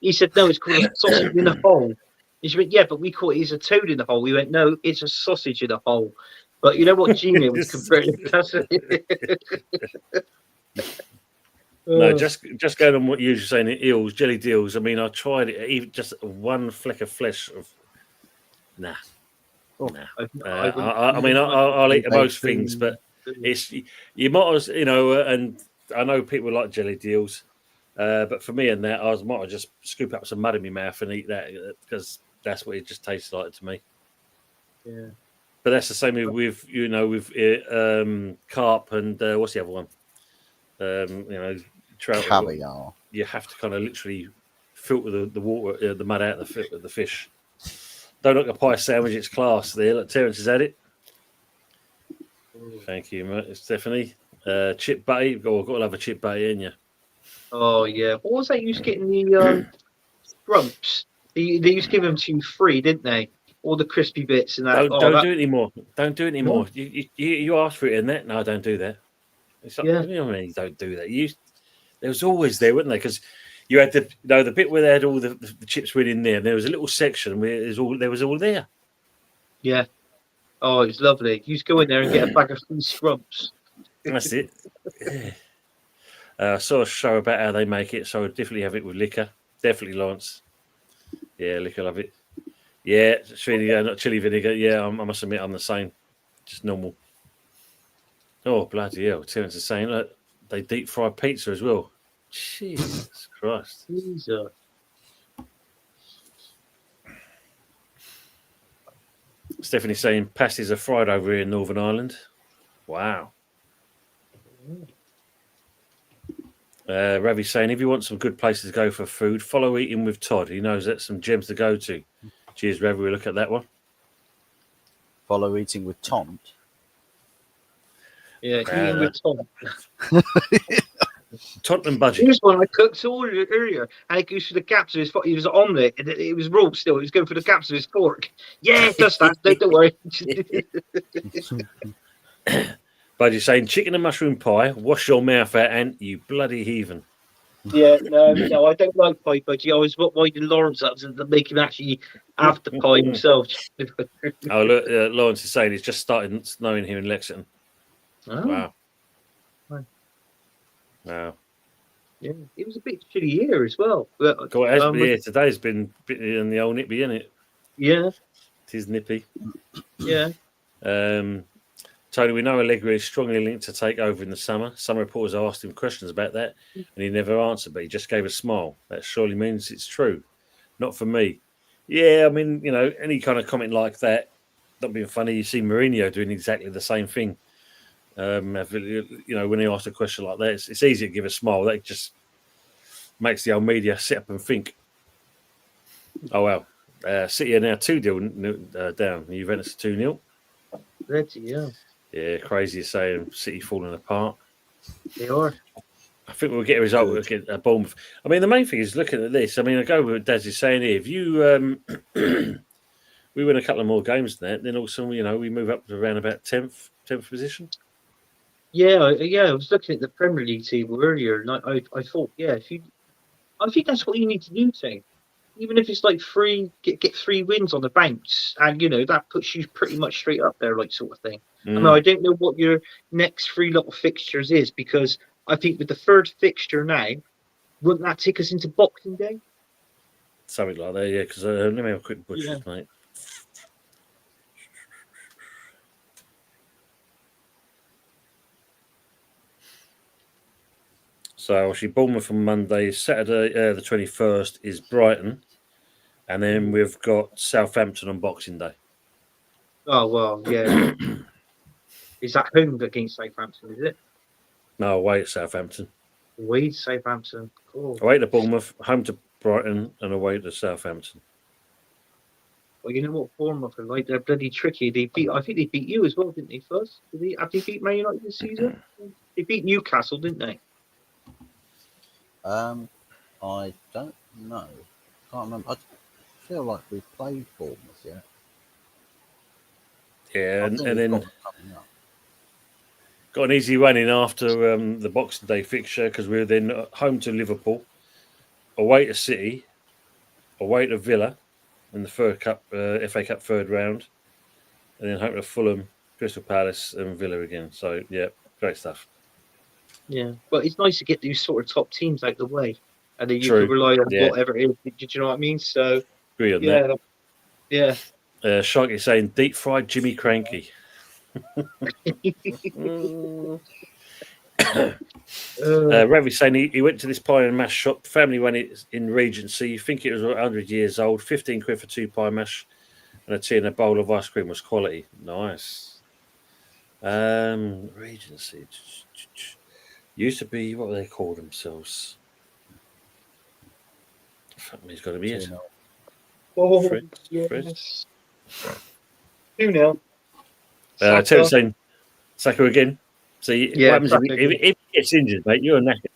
he said, no, it's called a sausage in a hole. And she went, yeah, but we call it a toad in a hole. We went, no, it's a sausage in a hole. But you know what Gino was comparing it. No, just going on what you were saying, eels, jelly deals. I mean, I tried it, even just one fleck of flesh of. Nah. I'll eat most things, but it's you might as and I know people like jelly deals, but for me and that, I might as just scoop up some mud in my mouth and eat that because that's what it just tastes like to me. Yeah, but that's the same with carp and what's the other one? Trout. Caviar. You have to kind of literally filter the water, the mud out of the fish. Don't look a pie sandwich, it's class there. Look, Terence has had it. Thank you, mate. It's definitely chip butty. I've got to have a chip butty in you. Oh, yeah. What was that? You used to get in the scrumps. They used to give them to you free, didn't they? All the crispy bits and that. Don't do it anymore. Don't do it anymore. No. You asked for it in that. No, don't do that. It's like, you don't do that. There was always there, weren't they? Because you had the bit where they had all the chips were in there, and there was a little section where there was all there. Yeah. Oh, it was lovely. You used to go in there and get a bag of free scrumps. That's it. Yeah. I saw a show about how they make it, so I'd definitely have it with liquor. Definitely, Lawrence. Yeah, liquor, love it. Yeah, vinegar, not chili vinegar. Yeah, I must admit I'm the same. Just normal. Oh, bloody hell. Terence is saying, look, they deep fry pizza as well. Jesus Christ. Jesus. Stephanie saying pasties are fried over here in Northern Ireland. Wow. Ravi's saying, if you want some good places to go for food, follow Eating with Todd. He knows that's some gems to go to. Cheers, Ravi. We'll look at that one. Follow Eating with Tom. Yeah, Eating with Tom. Tottenham budget. Here's one I cooked earlier, and it goes for the gaps of his fork. It was an omelette, and it was raw still. It was going for the gaps of his fork. Yeah, it does that. Don't worry. Budgie saying, chicken and mushroom pie, wash your mouth out, and you bloody heathen. Yeah, no, I don't like pie, Budgie. I was winding Lawrence up to make him actually have the pie himself. Oh, look, Lawrence is saying it's just started snowing here in Lexington. Oh. Wow. Right. Wow. Yeah, it was a bit shitty year as well. But, God, yeah, today's been a bit in the old nippy, isn't it? yeah, It is nippy. yeah. Tony, we know Allegri is strongly linked to take over in the summer. Some reporters asked him questions about that, and he never answered, but he just gave a smile. That surely means it's true. Not for me. Yeah, I mean, any kind of comment like that, not being funny, you see Mourinho doing exactly the same thing. When he asked a question like that, it's easy to give a smile. That just makes the old media sit up and think. Oh, well. City are now 2-0 down. Juventus 2-0. Yeah, Yeah, crazy saying City falling apart. they are. I think we'll get a result against Bournemouth. I mean, the main thing is looking at this. I mean, I go with what Daz is saying here. If you we win a couple of more games than that, then also we move up to around about 10th position. Yeah. I was looking at the Premier League table earlier, and I thought, I think that's what you need to do, Ting. Even if it's like get 3 wins on the bounce, and that puts you pretty much straight up there, like sort of thing. I mean, I don't know what your next 3 little fixtures is, because I think with the 3rd fixture now, wouldn't that take us into Boxing Day? Something like that, yeah. Because let me have a quick butchers, mate. So actually, Bournemouth on Monday, Saturday, the 21st is Brighton, and then we've got Southampton on Boxing Day. Oh well, yeah. Is that home against Southampton? Is it? No, away at Southampton. Away to Southampton. Cool. Away to Bournemouth, home to Brighton, and away to Southampton. Well, you know what Bournemouth are like? They're bloody tricky. I think they beat you as well, didn't they? First, have they beat Man United this season? They beat Newcastle, didn't they? I don't know. Can't remember. I feel like we've played Bournemouth yet. Yeah, and then got an easy run in after the Boxing Day fixture, because we're then home to Liverpool, away to City, away to Villa in the FA Cup 3rd round, and then home to Fulham, Crystal Palace, and Villa again. So yeah, great stuff. Yeah, but it's nice to get these sort of top teams out the way, and then you True. can rely on whatever it is. Do you know what I mean? So Agree on that. Yeah. Sharky saying deep fried Jimmy Cranky. Ravi saying he went to this pie and mash shop. Family ran it in Regency. You think it was 100 years old. 15 quid for 2 pie mash and a tea and a bowl of ice cream was quality. Nice. Regency used to be, what were they called themselves? Fuck me, it's got to be it. Oh, Fritz. 2-0. Terry saying Saka again. See, what happens if he gets injured, mate? You're a knacker.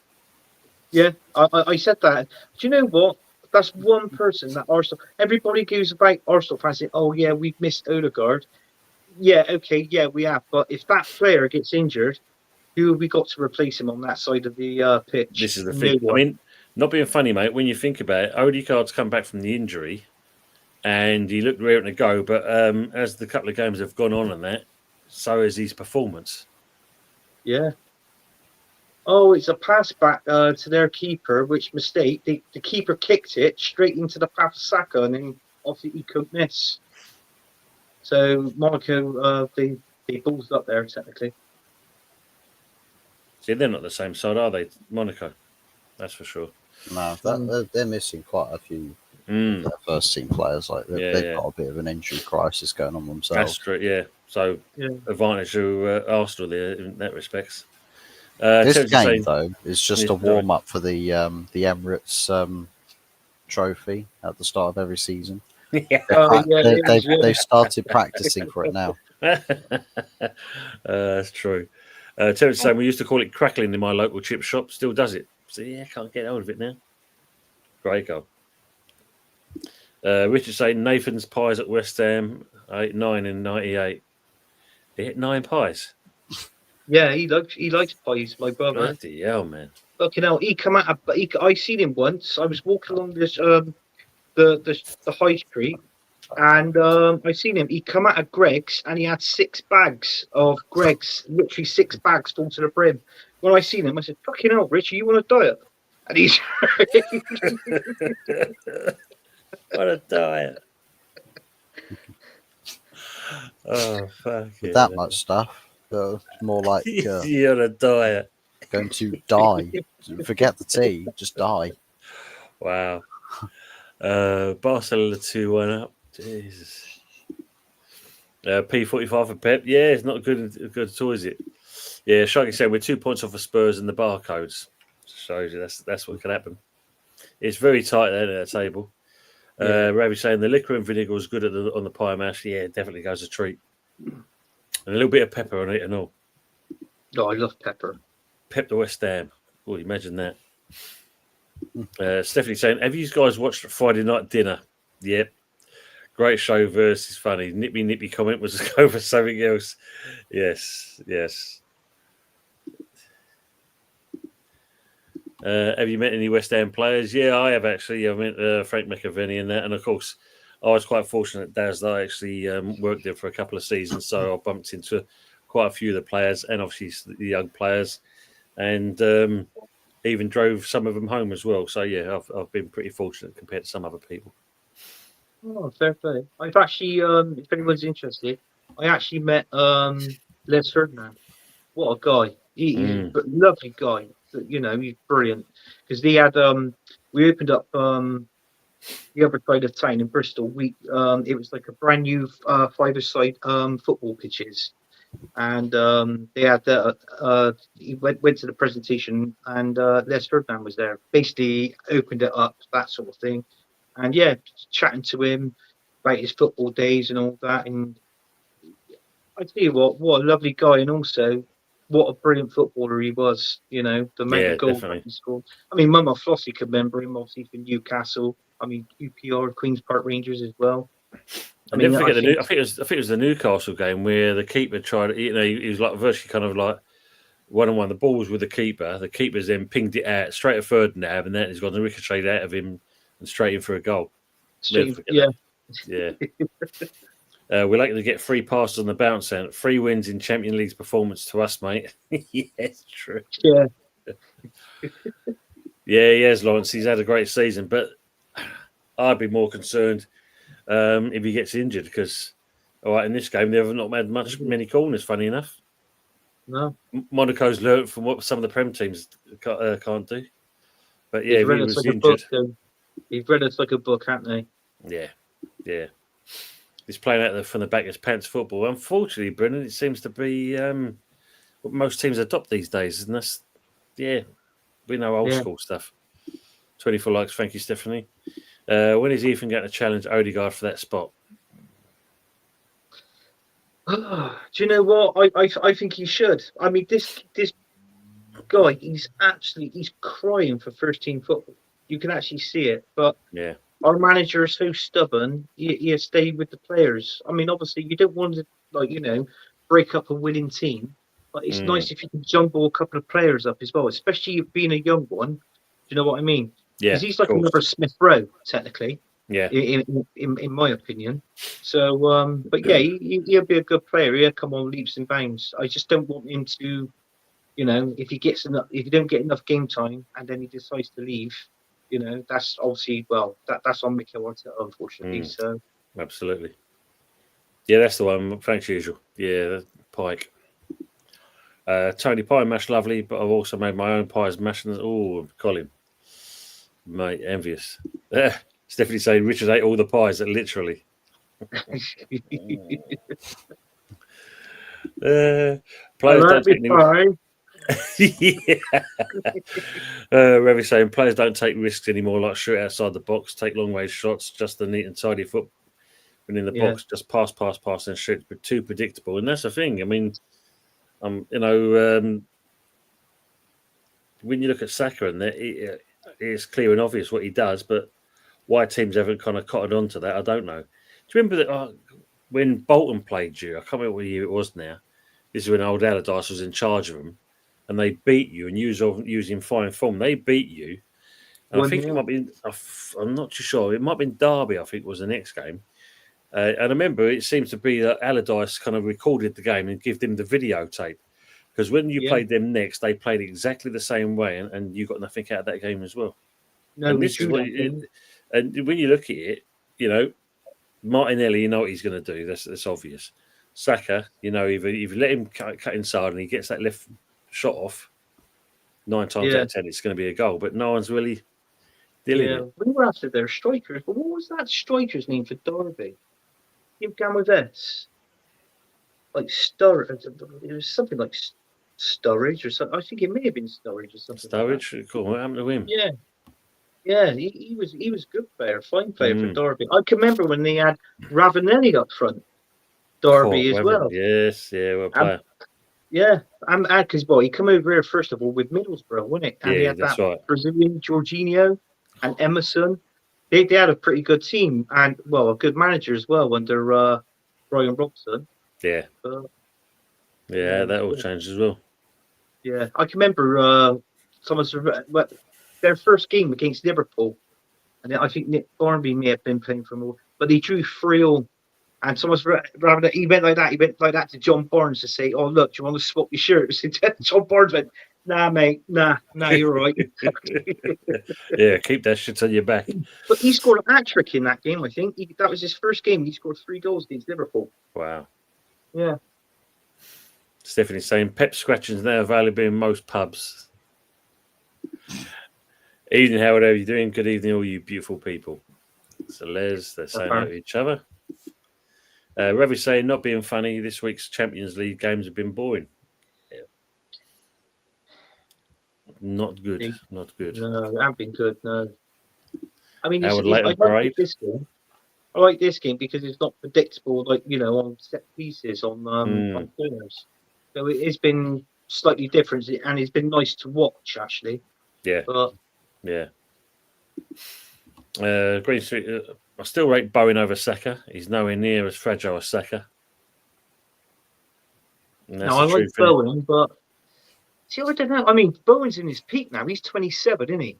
Yeah, I said that. Do you know what? That's one person that Arsenal. Everybody goes about Arsenal fans saying, "Oh yeah, we've missed Odegaard." Yeah, okay, yeah, we have. But if that player gets injured, who have we got to replace him on that side of the pitch? This is the thing. I mean, not being funny, mate. When you think about it, Odegaard's come back from the injury, and he looked raring to go. But as the couple of games have gone on, and that, so is his performance. Yeah. Oh, it's a pass back to their keeper, which mistake. The keeper kicked it straight into the path of Saka, and then obviously he couldn't miss. So Monaco, they balls up there technically. See, they're not the same side, are they? Monaco, that's for sure. No, they're missing quite a few of their first team players. Like they've got a bit of an injury crisis going on themselves. That's true. Yeah. So advantage to Arsenal there in that respects. This game though is just a warm up for the Emirates trophy at the start of every season. They've started practicing for it now. That's true. Terence saying we used to call it crackling in my local chip shop. Still does it. So yeah, can't get hold of it now. Great goal. Richard saying Nathan's pies at West Ham 9 in 98. He hit 9 pies. Yeah, he likes pies. My brother. Bloody hell, man! Fucking hell, he come out. I seen him once. I was walking along this the high street, and I seen him. He come out of Greg's, and he had 6 bags of Greg's. Literally 6 bags full to the brim. When I seen him, I said, "Fucking hell, Richie, you want a diet?" And he's What a diet. Oh, fuck With it. that much stuff, it's more like You're on a diet. going to die. Forget the tea, just die. Wow. Barcelona 2-1 up. Jesus. P45 for Pep. Yeah, it's not good at all, is it? Yeah, Shaggy said we're 2 points off of Spurs and the barcodes. Shows you that's what can happen. It's very tight there at that table. Ravi saying the liquor and vinegar was good on the pie mash. Yeah, it definitely goes a treat. And a little bit of pepper on it and all. Oh, I love pepper. Pep the West Ham. Oh, imagine that. Stephanie saying, have you guys watched Friday Night Dinner? Yep. Great show versus funny. Nippy comment was to go for something else. Yes. Have you met any West Ham players? Yeah, I have actually. I met Frank McAvenny and that. And of course, I was quite fortunate, Daz, that I actually worked there for a couple of seasons. So I bumped into quite a few of the players and obviously the young players. And even drove some of them home as well. So, yeah, I've been pretty fortunate compared to some other people. Oh, fair play. I've actually, if anyone's interested, I actually met Les Ferdinand. What a guy! He's a lovely guy. You know, he's brilliant. Because he had, we opened up the other side of town in Bristol. It was like a brand new five-a-side football pitches, and they had he went to the presentation, and Les Ferdinand was there. Basically, opened it up, that sort of thing. And yeah, chatting to him about his football days and all that. And I tell you what a lovely guy, and also what a brilliant footballer he was. You know, the amount of goals that he scored. I mean, Mama Flossie could remember him, obviously, from Newcastle. I mean, QPR, Queen's Park Rangers as well. I never forget I think it was the Newcastle game where the keeper tried. You know, he was like virtually kind of like one-on-one. The ball was with the keeper. The keeper's then pinged it out straight at Ferdinand, and then he's got the ricochet out of him and straight in for a goal. Yeah. We're likely to get 3 passes on the bounce and 3 wins in Champions League's performance to us, mate. Yes, true. Yeah. Yeah, he has, Lawrence. He's had a great season, but I'd be more concerned if he gets injured because, all right, in this game, they have not had many corners, funny enough. No. Monaco's learnt from what some of the Prem teams can't do. But yeah, He's if he was injured. He's read us like a book, haven't they? Yeah. He's playing out from the back as pants football. Unfortunately, Brendan, it seems to be what most teams adopt these days, and that's we know old school stuff. 24 likes, thank you, Stephanie. When is Ethan going to challenge Odegaard for that spot? Do you know what? I think he should. I mean, this guy, he's crying for first team football. You can actually see it, but our manager is so stubborn. He stayed with the players. I mean, obviously, you don't want to, break up a winning team, but it's nice if you can jumble a couple of players up as well, especially being a young one. Do you know what I mean? Yeah, because he's like another Smith Rowe, technically. Yeah, in my opinion. So, but yeah, he'll be a good player. He'll come on leaps and bounds. I just don't want him to, if he don't get enough game time and then he decides to leave. That's obviously that's on Mikel Arteta, unfortunately. So absolutely, yeah, that's the one. Thanks, usual. Yeah, Pike. Tony pie mash, lovely, but I've also made my own pies mash. Oh, Colin, mate, envious. Stephanie saying Richard ate all the pies, literally. Players don't take Revi saying players don't take risks anymore, like shoot outside the box, take long range shots, just the neat and tidy foot when in the box, just pass and shoot, but too predictable. And that's the thing. I mean, when you look at Saka and that, it's clear and obvious what he does, but why teams haven't kind of cottoned on to that, I don't know. Do you remember that when Bolton played you? I can't remember what year it was now. This is when old Allardyce was in charge of them, and they beat you, and you was using fine form. They beat you, and I think it might be. I'm not too sure. It might have been Derby. I think was the next game. And I remember it seems to be that Allardyce kind of recorded the game and gave them the videotape. Because when you Yeah. played them next, they played exactly the same way, and you got nothing out of that game as well. No, and we this is drew what that game. and when you look at it, Martinelli, you know what he's going to do. That's obvious. Saka, if you let him cut inside and he gets that left shot off, 9 times out of 10 it's going to be a goal. But no one's really dealing it. We were after their strikers, but what was that striker's name for Derby? He began with S. Like it was something like Sturridge or something. I think it may have been Sturridge or something. Sturridge, cool. What happened to him? Yeah, he was a good player, fine player for Derby. I can remember when they had Ravanelli up front, Derby as well. Yes, well player. And because he come over here first of all with Middlesbrough, wasn't it? And he had that's that right. Brazilian Jorginho and Emerson. They had a pretty good team and a good manager as well under Brian Robson. Yeah. That all changed as well. Yeah, I can remember their first game against Liverpool, and I think Nick Barnby may have been playing for more, but they drew 3-3. And he went like that. He went like that to John Barnes to say, "Oh look, do you want to swap your shirts?" John Barnes went, "Nah, mate, nah, you're right." Yeah, keep that shit on your back. But he scored a hat-trick in that game. I think that was his first game. He scored 3 goals against Liverpool. Wow. Yeah. Stephanie saying Pep scratchings now available in most pubs. Evening, Howard. How are you doing? Good evening, all you beautiful people. So Les, they're saying hello to each other. Ravi saying, not being funny, this week's Champions League games have been boring. Yeah. Not good. No, they haven't been good, no. I mean, I like this game because it's not predictable, on set pieces, on corners. So it's been slightly different, and it's been nice to watch, actually. Yeah. But, Green Street, I still rate Bowen over Saka. He's nowhere near as fragile as Saka. No, I like Bowen, but see, I don't know. I mean, Bowen's in his peak now. He's 27, isn't he?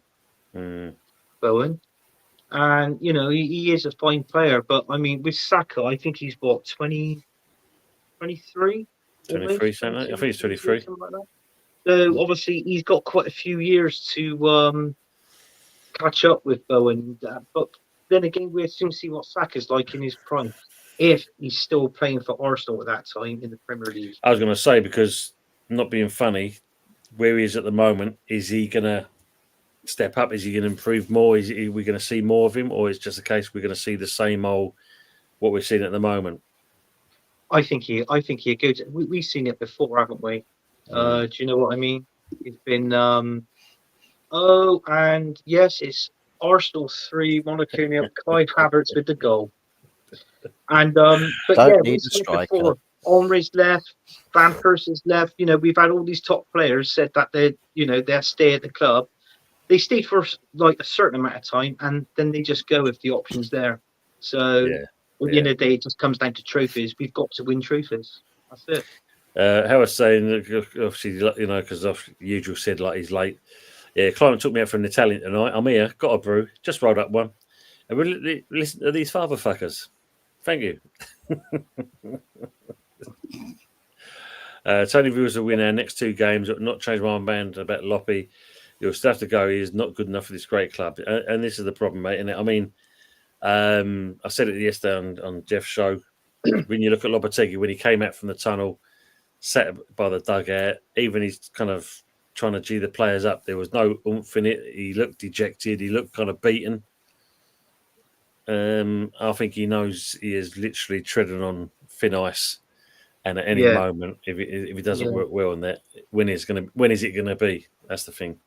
Bowen. And, he is a fine player. But, I mean, with Saka, I think he's, 23? 23, something like that. I think he's 23. Something like that. So, obviously, he's got quite a few years to catch up with Bowen. But then again, we'll soon see what Saka's like in his prime, if he's still playing for Arsenal at that time in the Premier League. I was going to say, because not being funny, where he is at the moment, is he going to step up? Is he going to improve more? Are we going to see more of him? Or is it just a case we're going to see the same old, what we're seeing at the moment? I think he goes. We've seen it before, haven't we? Do you know what I mean? It's been, and yes, it's Arsenal 3, Monaco nil. Kai Havertz with the goal. And but we've seen it before. Henry's left, Van Persie's left. We've had all these top players said that they'll stay at the club. They stay for a certain amount of time, and then they just go if the option's there. So at the end of the day, it just comes down to trophies. We've got to win trophies. That's it. Howard saying, obviously, because usual said he's late. Yeah, Climate took me out for an Italian tonight. I'm here, got a brew, just rolled up one. And we listen to these father fuckers. Thank you. Tony Viewers will win our next 2 games. Not change my band about Loppy. You'll still have to go. He is not good enough for this great club. And this is the problem, mate. I mean, I said it yesterday on Jeff's show. When you look at Lopetegui, when he came out from the tunnel, sat by the dugout, even he's kind of trying to G the players up. There was no oomph in it. He looked dejected. He looked kind of beaten. I think he knows he is literally treading on thin ice, and at any moment, if he doesn't work well on that, when is it going to be? That's the thing.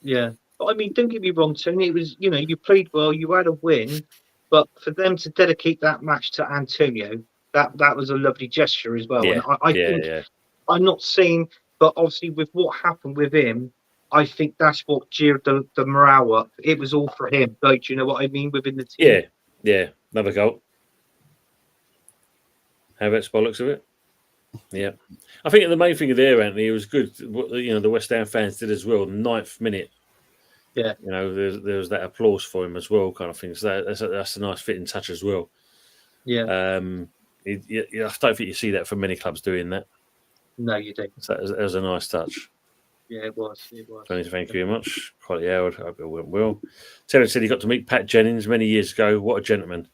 Yeah, but I mean, don't get me wrong, Tony. It was you played well, you had a win, but for them to dedicate that match to Antonio, that was a lovely gesture as well. Yeah. And I think I'm not saying. But obviously, with what happened with him, I think that's what geared the morale up. It was all for him. Do you know what I mean? Within the team. Yeah. Another goal. How about bollocks of it? Yeah. I think the main thing there, Anthony, it was good. What the West Ham fans did as well. 9th minute. Yeah. There was that applause for him as well, kind of thing. So that's a nice fitting touch as well. Yeah. I don't think you see that from many clubs doing that. No, you don't. So that was a nice touch. Yeah, it was. It was. Thank you very much. Quality Howard. I hope it went well. Terence said he got to meet Pat Jennings many years ago. What a gentleman.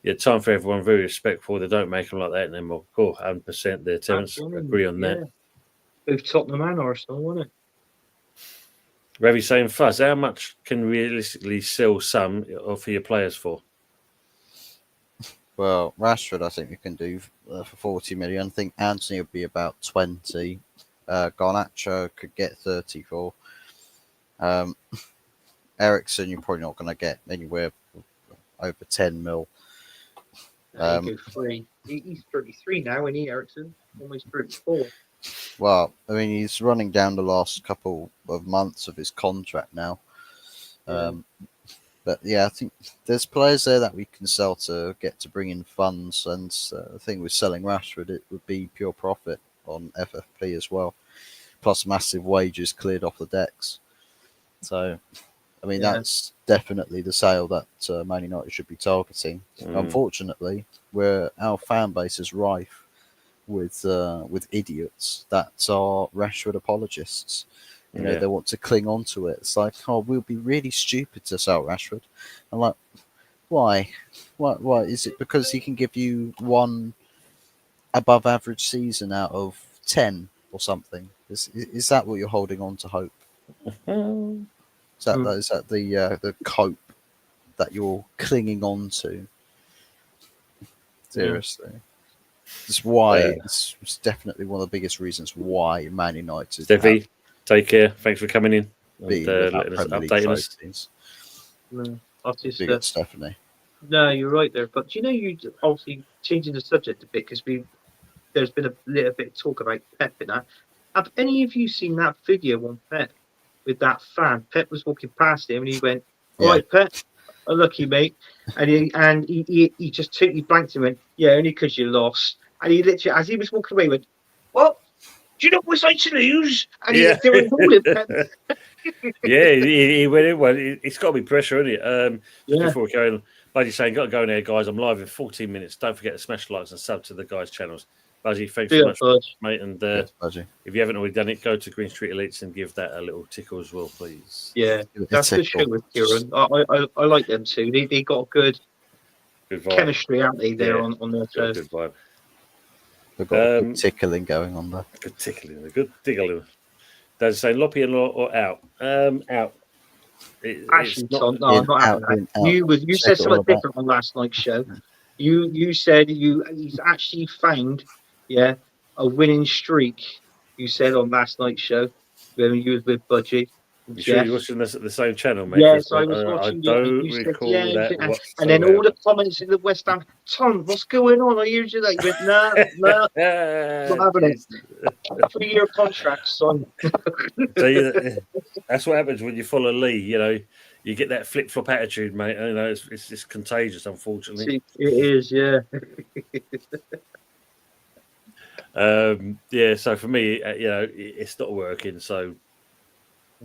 Yeah, time for everyone. Very respectful. They don't make them like that anymore. Cool, 100% there, Terence. Agree on that. Both Tottenham and Arsenal, wasn't it? Ravi saying, Fuzz, how much can realistically sell some for your players for? Well, Rashford, I think we can do for 40 million. I think Anthony would be about 20. Garnacho could get 34. Ericsson, you're probably not going to get anywhere over 10 mil. No, he go 3. He's 33 now, isn't he, Ericsson? Almost 34. Well, I mean, he's running down the last couple of months of his contract now. But yeah, I think there's players there that we can sell to get to bring in funds. And the thing with selling Rashford, it would be pure profit on FFP as well. Plus massive wages cleared off the decks. So, I mean, that's definitely the sale that Man United should be targeting. Unfortunately, our fan base is rife with idiots that are Rashford apologists. You know, they want to cling on to it. It's like, oh, we'll be really stupid to sell Rashford. I'm like, why? Why? Is it because he can give you one above average season out of 10 or something? Is that what you're holding on to hope? Is that the cope that you're clinging on to? Seriously. That's why it's definitely one of the biggest reasons why Man United. Steffi, take care. Thanks for coming in and updating us. No, I'll just, Big up, Stephanie. No, you're right there. But you obviously changing the subject a bit because there's been a little bit of talk about Pep in that. Have any of you seen that video on Pep with that fan? Pep was walking past him and he went, "All right, Pep, unlucky mate," and he just totally blanked him and went, "Yeah, only because you lost." And he literally, as he was walking away, went, "What? Do you know we're going to lose?" And they were calling Pep. He went in. Well, it's got to be pressure, isn't it? Just before we go in, like you're saying, got to go in there, guys. I'm live in 14 minutes. Don't forget to smash the likes and sub to the guys' channels. Buzzy, thanks so much, mate. And if you haven't already done it, go to Green Street Elites and give that a little tickle as well, please. Yeah, that's the show with Kieran. I like them too. They got good chemistry, haven't they? There on their show. Good vibe. We've got a good tickling going on there. Good tickling, good tickling. Dad's saying Loppy or out? Out. Actually, Tom, no, I'm not having that. You said something different on last night's show. You said he's actually found a winning streak. You said on last night's show when you was with Budgie. You sure you're watching this at the same channel, mate? Yes, I was watching. I don't recall that. And then all the comments in the West Ham, Tom, what's going on? I hear you like, no, not having it. 3-year contract, son. So that's what happens when you follow Lee. You know, you get that flip flop attitude, mate. You know, it's just contagious, unfortunately. It is, yeah. So for me, it's not working. So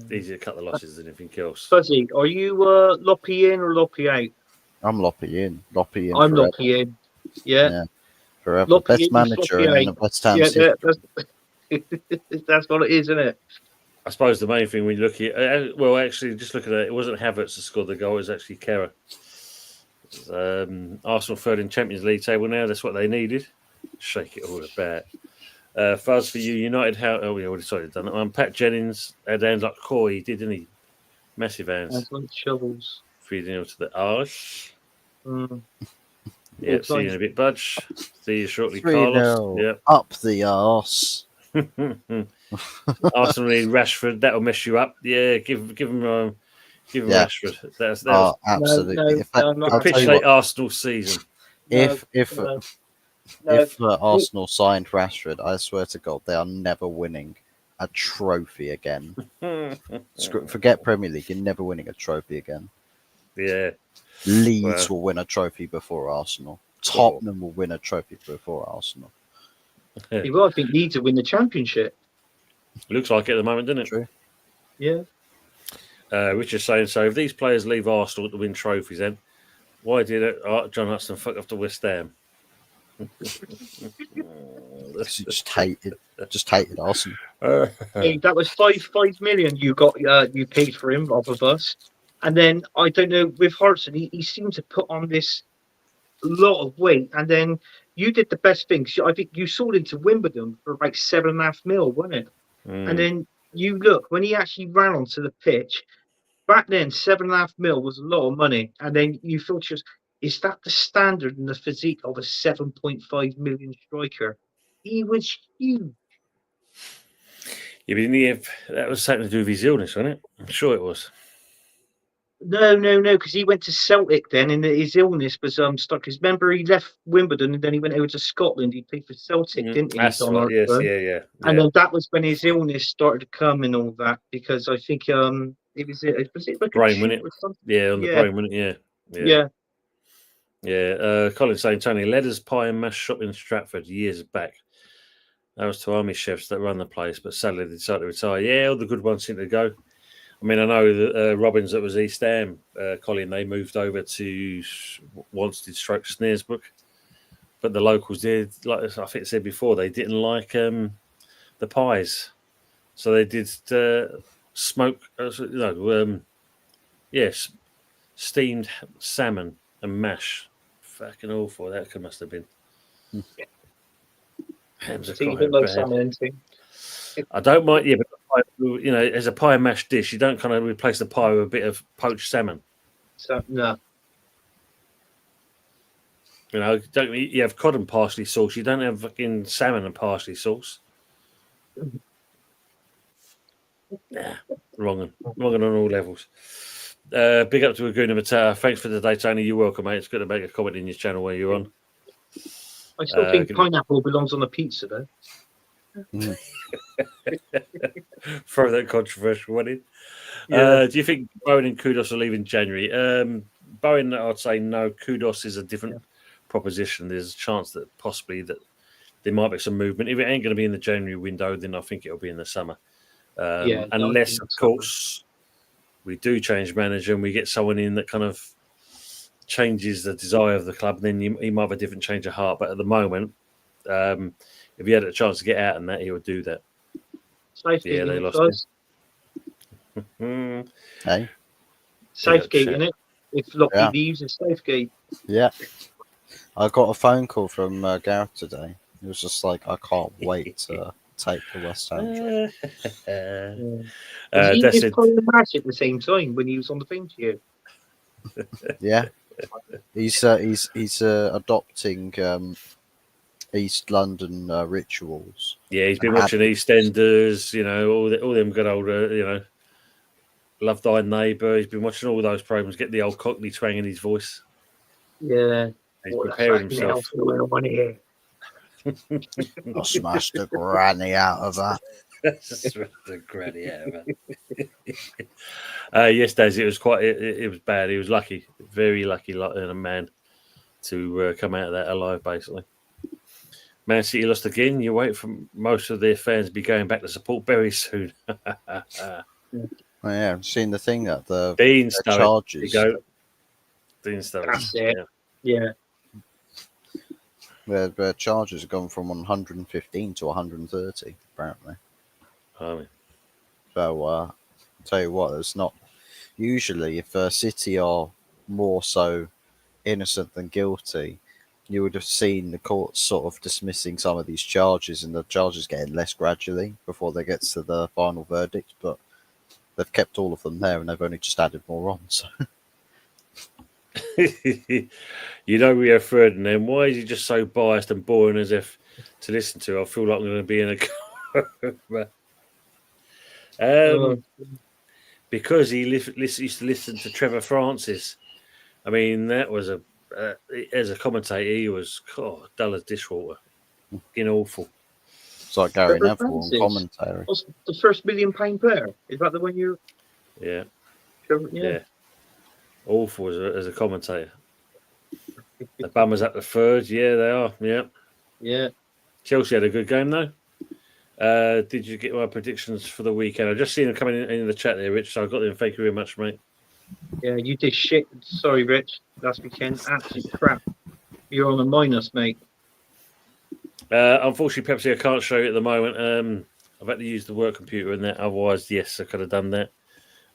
easier to cut the losses than anything else. Fuzzy, are you Loppy in or Loppy out? I'm Loppy in. Loppy in. I'm Loppy in. Yeah. Forever. Loppy Best in, manager in the West Ham City. That's what it is, isn't it? I suppose the main thing when you look at actually, just look at it. It wasn't Havertz that scored the goal. It was actually Kehrer. Arsenal third in Champions League table now. That's what they needed. Shake it all about. Fuzz for you, United. We already started done it. Pat Jennings had hands like Coy, didn't he? Massive hands. Hands like shovels. 3-0 to the arse. Yeah, see you in a bit, Budge. See you shortly, Carlos. Yep. Up the arse. Arsenal need Rashford. That'll mess you up. Yeah, give him Rashford. That's absolutely. Capitulate Arsenal season. If Arsenal signed Rashford, I swear to God, they are never winning a trophy again. Forget Premier League, you're never winning a trophy again. Yeah. Leeds will win a trophy before Arsenal. Tottenham will win a trophy before Arsenal. Well, I think Leeds will win the championship. Looks like it at the moment, doesn't it? True. Yeah. Richard's saying, so if these players leave Arsenal to win trophies, then why did John Hudson fuck off to West Ham? Just hated Arsenal. Hey, that was 5 million you got. You paid for him off of us, and then I don't know with Hartson. He seemed to put on this lot of weight, and then you did the best thing. I think you sold him to Wimbledon for about 7.5 mil, wasn't it? And then you look when he actually ran onto the pitch. Back then, 7.5 mil was a lot of money, and then you thought, just is that the standard in the physique of a 7.5 million striker? He was huge. Yeah, but that was something to do with his illness, wasn't it? I'm sure it was. No, because he went to Celtic then, and his illness was stuck. Because remember, he left Wimbledon and then he went over to Scotland. He played for Celtic, didn't he? That's right. Yes, yeah. And then that was when his illness started to come and all that. Because I think it was like brain, wasn't it? or something? Yeah, on the brain, wasn't it? Yeah. Colin saying, Tony, Leather's Pie and Mash shop in Stratford years back. That was two army chefs that run the place, but sadly they decided to retire. Yeah, all the good ones seem to go. I mean, I know that Robbins, that was East Ham, Colin, they moved over to Wanstead / Snaresbrook. But the locals did, like I think I said before, they didn't like the pies. So they did steamed salmon and mash. Fucking awful. That must have been. Hams So you don't like salmon thing? I don't mind, but as a pie and mash dish, you don't kind of replace the pie with a bit of poached salmon. So no. You have cod and parsley sauce. You don't have fucking salmon and parsley sauce. Nah, wrong on all levels. Big up to Laguna Matata. Thanks for the day, Tony. You're welcome, mate. It's good to make a comment in your channel where you're on. I still think pineapple belongs on a pizza, though. Throw that controversial one in. Yeah. Do you think Bowen and Kudos will leave in January? Bowen, I'd say no. Kudos is a different proposition. There's a chance that possibly that there might be some movement. If it ain't going to be in the January window, then I think it'll be in the summer. Unless, of course, we do change manager and we get someone in that kind of changes the desire of the club, then he might have a different change of heart. But at the moment, if he had a chance to get out and that, he would do that. Southgate, they lost him. Hey, Southgate, innit? If Lockie leaves, it's Southgate. Yeah. I got a phone call from Gareth today. He was just like, I can't wait to take the West Ham trip. He was playing the match at the same time when he was on the phone to you. Yeah. He's adopting East London rituals. Yeah, he's been watching EastEnders, all them good old, Love Thy Neighbour. He's been watching all those programs, get the old Cockney twang in his voice. Yeah. He's preparing himself. I smashed the granny out of that. The granny out of that. Yes, Daz, it was it was bad. He was lucky, very lucky, a man to come out of that alive, basically. Man City lost again. You wait for most of their fans to be going back to support very soon. Well, yeah, I've seen the thing that the charges. Dean That's it. Yeah. Their charges have gone from 115 to 130, apparently. Oh, so, I'll tell you what, it's not usually if City are more so innocent than guilty, you would have seen the courts sort of dismissing some of these charges and the charges getting less gradually before they get to the final verdict. But they've kept all of them there and they've only just added more on. So. We have Ferdinand. Why is he just so biased and boring as if to listen to? I feel like I'm going to be in a because he used to listen to Trevor Francis. I mean, that was as a commentator, he was dull as dishwater. Awful. It's like Gary Neville on commentary. What's the first £1 million player? Is that the one you're? Yeah. Yeah. Awful as a commentator. The Bummers up the third. Yeah, they are. Yeah. Yeah. Chelsea had a good game, though. Did you get my predictions for the weekend? I've just seen them coming in the chat there, Rich, so I got them. Thank you very much, mate. Yeah, you did shit. Sorry, Rich. Last weekend. Absolute crap. You're on a minus, mate. Unfortunately, Pepsi, I can't show you at the moment. I've had to use the work computer and that. Otherwise, yes, I could have done that.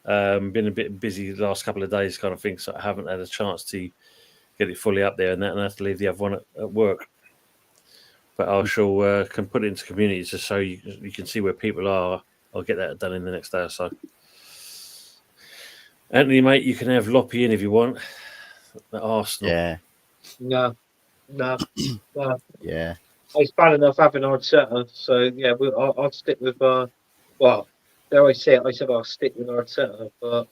Been a bit busy the last couple of days, kind of thing, so I haven't had a chance to get it fully up there and that, and I have to leave the other one at work. But I shall can put it into community just so you can see where people are. I'll get that done in the next day or so. Anthony, mate, you can have Loppy in if you want. At Arsenal. Yeah, No. yeah. It's bad enough having Arteta, so yeah, I'll stick with. Well, dare I say it? I said I'll stick with Arteta, but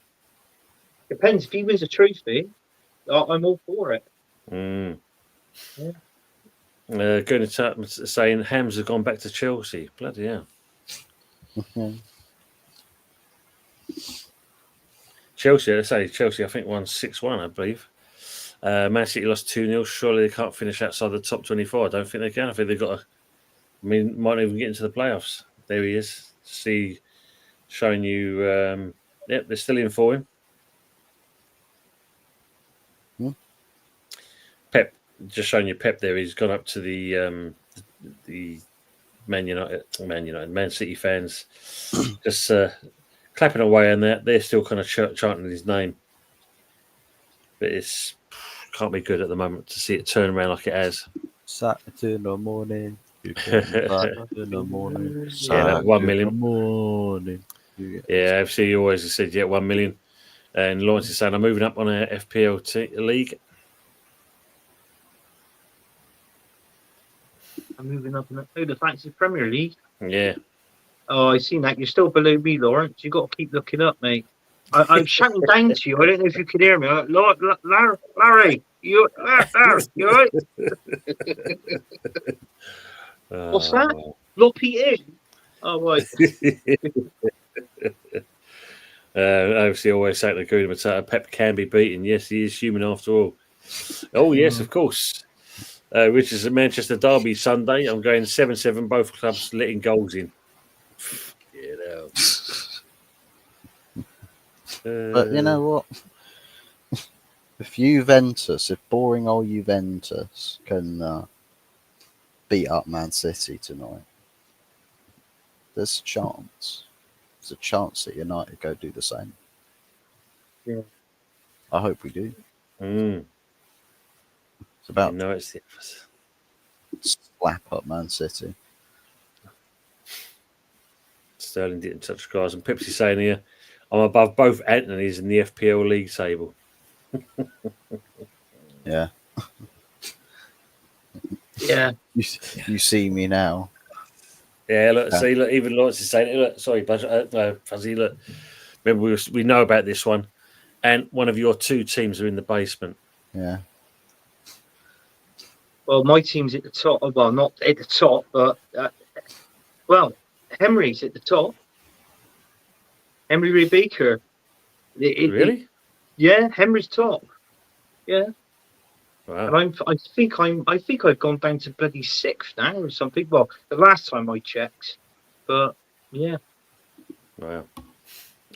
depends. If he wins a trophy, I'm all for it. Mm. Yeah. Going to chat saying Hams have gone back to Chelsea. Bloody hell. Chelsea, I think won 6-1, I believe. Man City lost 2-0. Surely they can't finish outside the top 24. I don't think they can. I think they've got might not even get into the playoffs. There he is. See, showing you. Yep, they're still in for him. Pep, just showing you Pep there. He's gone up to the Man City fans, just clapping away on that. They're still kind of chanting his name, but it's can't be good at the moment to see it turn around like it has. Saturday in the morning. Saturday in the morning. Yeah, that 1 million. In the morning. Yeah, FC always said 1 million, and Lawrence is saying I'm moving up on a FPL league. I'm moving up in the Fantasy Premier League. Yeah. Oh, I seen that. You're still below me, Lawrence. You've got to keep looking up, mate. I'm shouting down to you. I don't know if you could hear me. I'm like, Larry, you all right? What's that? Loppy in? Oh, right. Obviously, always say to Gouda Matata, Pep can be beaten. Yes, he is human after all. Oh, yes, of course. Which is a Manchester Derby Sunday. I'm going 7-7, both clubs letting goals in. But you know what? If boring old Juventus can beat up Man City tonight, there's a chance. There's a chance that United go do the same. Yeah. I hope we do. Mm. It's about it's slap up Man City. Sterling didn't touch the guys, and Pepsi saying here, I'm above both Anthony's in the FPL league table. Yeah. Yeah. You see me now. Yeah, look, see, look, even Lawrence is saying, look, sorry, Fuzzy, look, remember we know about this one, and one of your two teams are in the basement. Yeah. Well, my team's at the top. Well, not at the top, but Henry's at the top. Henry Baker. Really? Yeah, Henry's top. Yeah. Wow. And I think I've gone down to bloody 6th now or something. Well, the last time I checked, but yeah. Wow.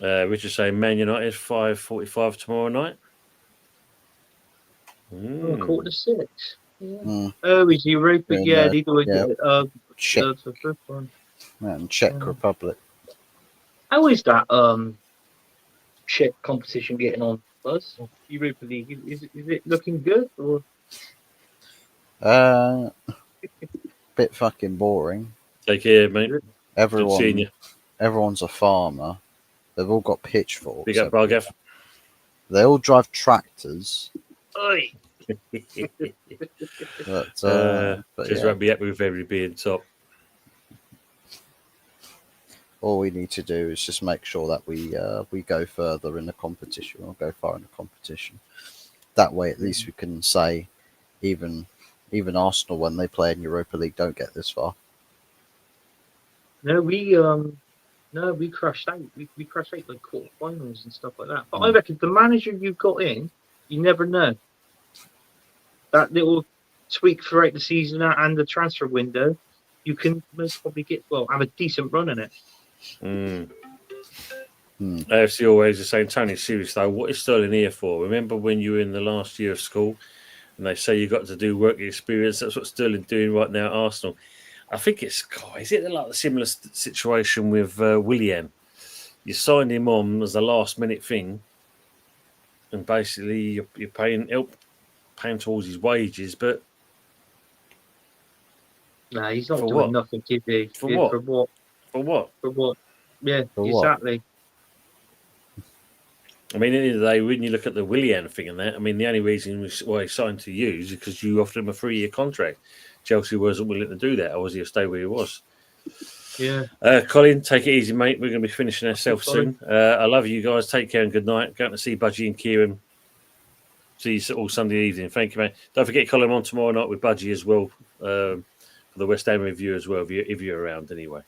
Richard saying Man United 5:45 tomorrow night. 5:45. Yeah. Mm. Oh, is Europa? Yeah, they do it. Czech Republic. How is that Czech competition getting on, Buzz? Europa League, is it looking good or? Bit fucking boring. Take care, mate. Everyone's a farmer. They've all got pitchforks. Big up, Bargaff. They all drive tractors. Oi. But just won't be happy with every being top. All we need to do is just make sure that we go further in the competition or go far in the competition. That way, at least we can say, even Arsenal when they play in Europa League don't get this far. No, we crashed out. We crashed out like quarterfinals and stuff like that. But I reckon the manager you've got in, you never know. That little tweak throughout the season and the transfer window, you can most probably have a decent run in it. AFC always is saying, Tony, serious though, what is Sterling here for? Remember when you were in the last year of school and they say you got to do work experience? That's what Sterling's doing right now at Arsenal. I think is it like a similar situation with Willian? You signed him on as a last minute thing, and basically you're paying towards his wages, but No, he's not for doing what? nothing, is he? For Yeah, what? for what? For what? For what? Yeah, For what? exactly. I mean, at the end of the day, when you look at the Willian thing and that, I mean, the only reason why he signed to you is because you offered him a 3-year contract. Chelsea wasn't willing to do that, or was he stay where he was? Yeah. Colin, take it easy, mate. We're going to be finishing ourselves Colin. soon. I love you guys. Take care and good night. Going to see Budgie and Kieran. See you all Sunday evening. Thank you, mate. Don't forget Colin on tomorrow night with Budgie as well for the West Ham review as well, if you're around anyway.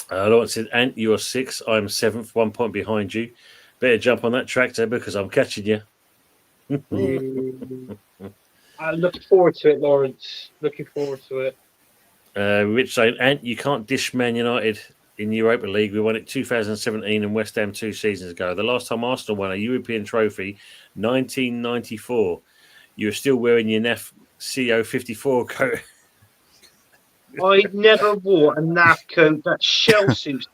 Lawrence said, Ant, you're 6th. I'm 7th, 1 point behind you. Better jump on that tractor because I'm catching you. I'm looking forward to it, Lawrence. Looking forward to it. Rich saying, Ant, you can't dish Man United in Europa League. We won it 2017 and West Ham 2 seasons ago. The last time Arsenal won a European trophy, 1994. You were still wearing your NAF CO54 coat. I never wore a NAF coat, that shell suits.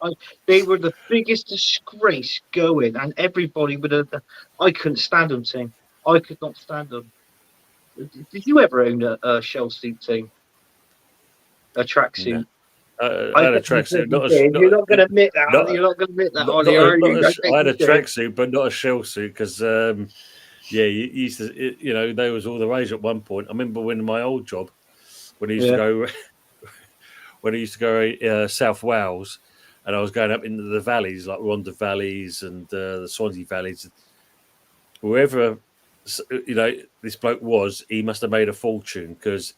They were the biggest disgrace going, and everybody would have. I couldn't stand them, Tim. I could not stand them. Did you ever own a shell suit, Tim? A tracksuit? No. I had a tracksuit. You're not going to admit that. You're not going to admit that, are you? I had a tracksuit, but not a shell suit because, you used to, there was all the rage at one point. I remember when my old job, when I used to go. When I used to go South Wales, and I was going up into the valleys like Rhondda Valleys and the Swansea Valleys, wherever this bloke was, he must have made a fortune because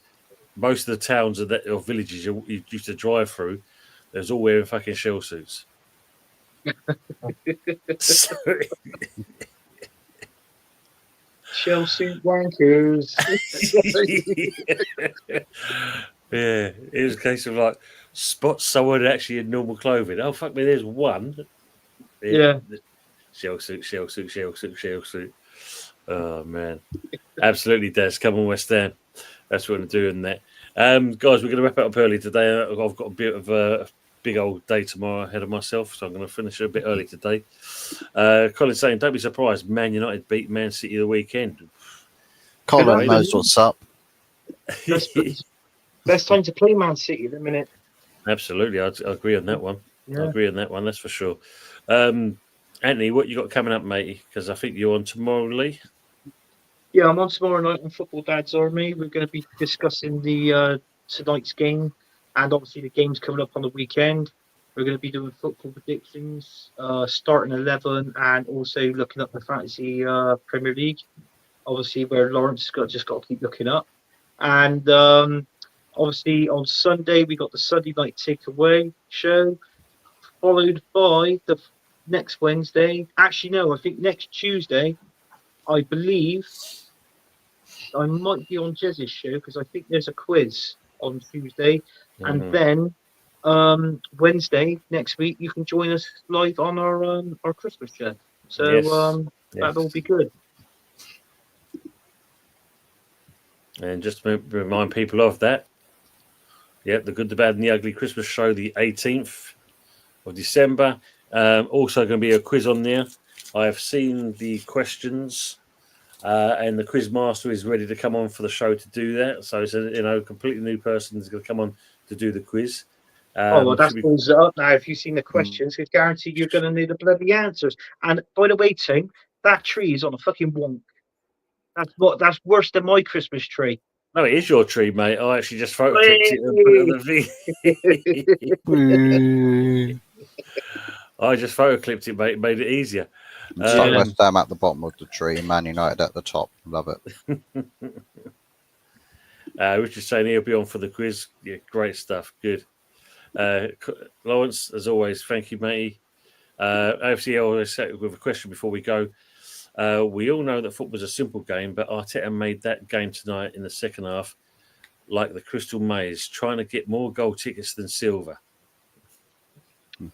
most of the towns or villages you used to drive through, they was all wearing fucking shell suits. Shell suit wankers. Yeah, it was a case of like spot someone actually in normal clothing. Oh fuck me, there's one. Yeah. Shell suit. Oh man, absolutely, Des. Come on, West Ham. That's what I'm doing there. Guys, we're going to wrap it up early today. I've got a bit of a big old day tomorrow ahead of myself, so I'm going to finish a bit early today. Colin's saying, don't be surprised, Man United beat Man City the weekend. Colin knows what's up. Best time to play Man City at the minute. Absolutely, I agree on that one. Yeah. I agree on that one, that's for sure. Anthony, what you got coming up, matey? Because I think you're on tomorrow, Lee. Yeah, I'm on tomorrow night on Football Dad's Army. We're going to be discussing the tonight's game, and obviously the games coming up on the weekend. We're going to be doing football predictions, starting 11, and also looking up the fantasy Premier League. Obviously, where Lawrence has just got to keep looking up. And obviously on Sunday we got the Sunday night takeaway show, followed by the next Wednesday. Actually, no, I think next Tuesday. I believe I might be on Jez's show because I think there's a quiz on Tuesday, and then Wednesday next week you can join us live on our Christmas show. So that'll be good. And just to remind people of that, the Good, the Bad, and the Ugly Christmas show, the 18th of December. Also going to be a quiz on there. I have seen the questions, and the quiz master is ready to come on for the show to do that. So it's a completely new person is going to come on to do the quiz. That goes up now. If you've seen the questions, it's guaranteed you're going to need the bloody answers. And by the way, Tim, that tree is on a fucking wonk. That's worse than my Christmas tree. No, it is your tree, mate. I actually just photoclipped it and put it on the V. I just photoclipped it, mate. Made it easier. It's like West Ham at the bottom of the tree and Man United at the top. Love it. Richard's saying he'll be on for the quiz. Yeah, great stuff. Good. Lawrence, as always, thank you, matey. AFC, I always say with a question before we go. We all know that football's a simple game, but Arteta made that game tonight in the second half like the Crystal Maze, trying to get more goal tickets than silver.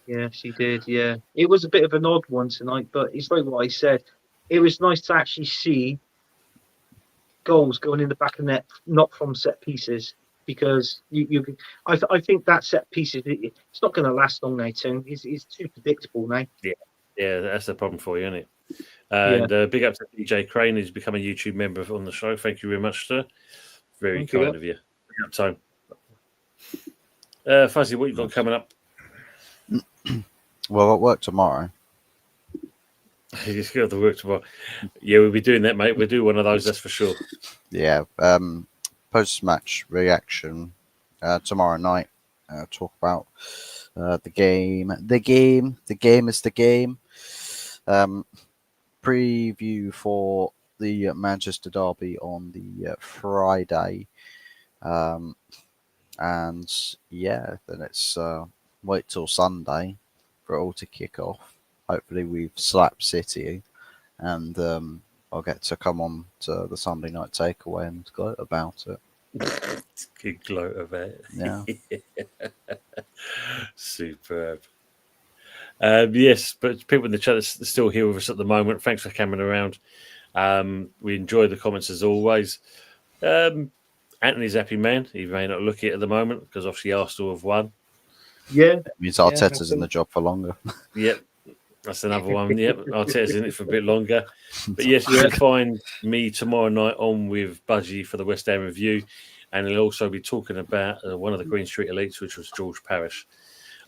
Yeah, she did. Yeah, it was a bit of an odd one tonight, but it's like what I said. It was nice to actually see goals going in the back of the net, not from set pieces. because I think that set piece it's not going to last long now, Tim. It's too predictable now. Yeah, that's the problem for you, isn't it? And big up to DJ Crane, who's become a YouTube member on the show. Thank you very much, sir. Very Thank kind you. of you. Big up time. Fuzzy, what you got coming up? Well, at work tomorrow. You just got to work tomorrow. Yeah, we'll be doing that, mate. We'll do one of those, that's for sure. Yeah. Post-match reaction tomorrow night. Talk about the game. The game is the game. Preview for the Manchester derby on the Friday. And yeah, then it's wait till Sunday for it all to kick off. Hopefully we've slapped City, and I'll get to come on to the Sunday night takeaway and gloat about it. Good gloat about it. Yeah. Superb. Yes, but people in the chat that's still here with us at the moment, thanks for coming around. We enjoy the comments as always. Anthony's happy man. He may not look it at the moment because obviously Arsenal have won. Yeah. It means Arteta's in the job for longer. Yep. That's another one. Yep. Arteta's in it for a bit longer. But yes, you can find me tomorrow night on with Budgie for the West Ham review. And he'll also be talking about one of the Green Street Elites, which was George Parish.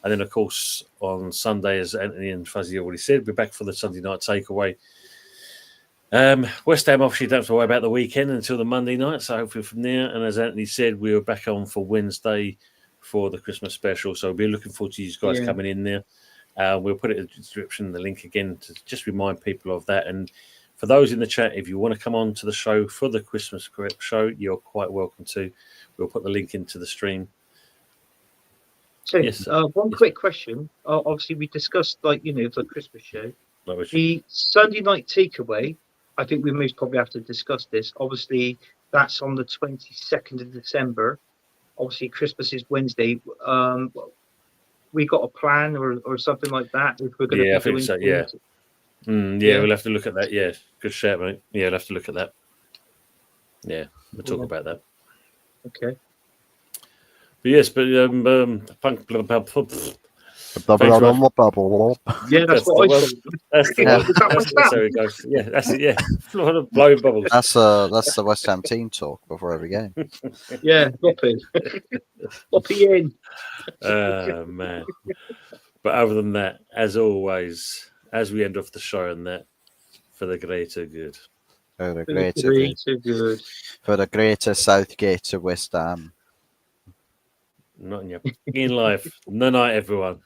And then, of course, on Sunday, as Anthony and Fuzzy already said, we're back for the Sunday night takeaway. West Ham obviously don't have to worry about the weekend until the Monday night, so hopefully from there. And as Anthony said, we are back on for Wednesday for the Christmas special, so we'll be looking forward to you guys coming in there. We'll put it in the description, the link again, to just remind people of that. And for those in the chat, if you want to come on to the show for the Christmas show, you're quite welcome to. We'll put the link into the stream. So, one quick question. Obviously, we discussed, the Christmas show. The Sunday night takeaway, I think we most probably have to discuss this. Obviously, that's on the 22nd of December. Obviously, Christmas is Wednesday. We got a plan or something like that? If we're going to I think so, yeah. We'll have to look at that. Yeah, good shout, mate. Yeah, we'll have to look at that. Yeah, we'll talk about that. Okay. But yes, but Yeah, that's what I said. That's how it goes. Yeah, that's it. Yeah, blowing bubbles. That's the West Ham team talk before every game. Yeah, Loppy in. Man. But other than that, as always, as we end off the show on that, for the greater good. For the greater good. For the greater Southgate of West Ham. Not in your in life. No night, everyone.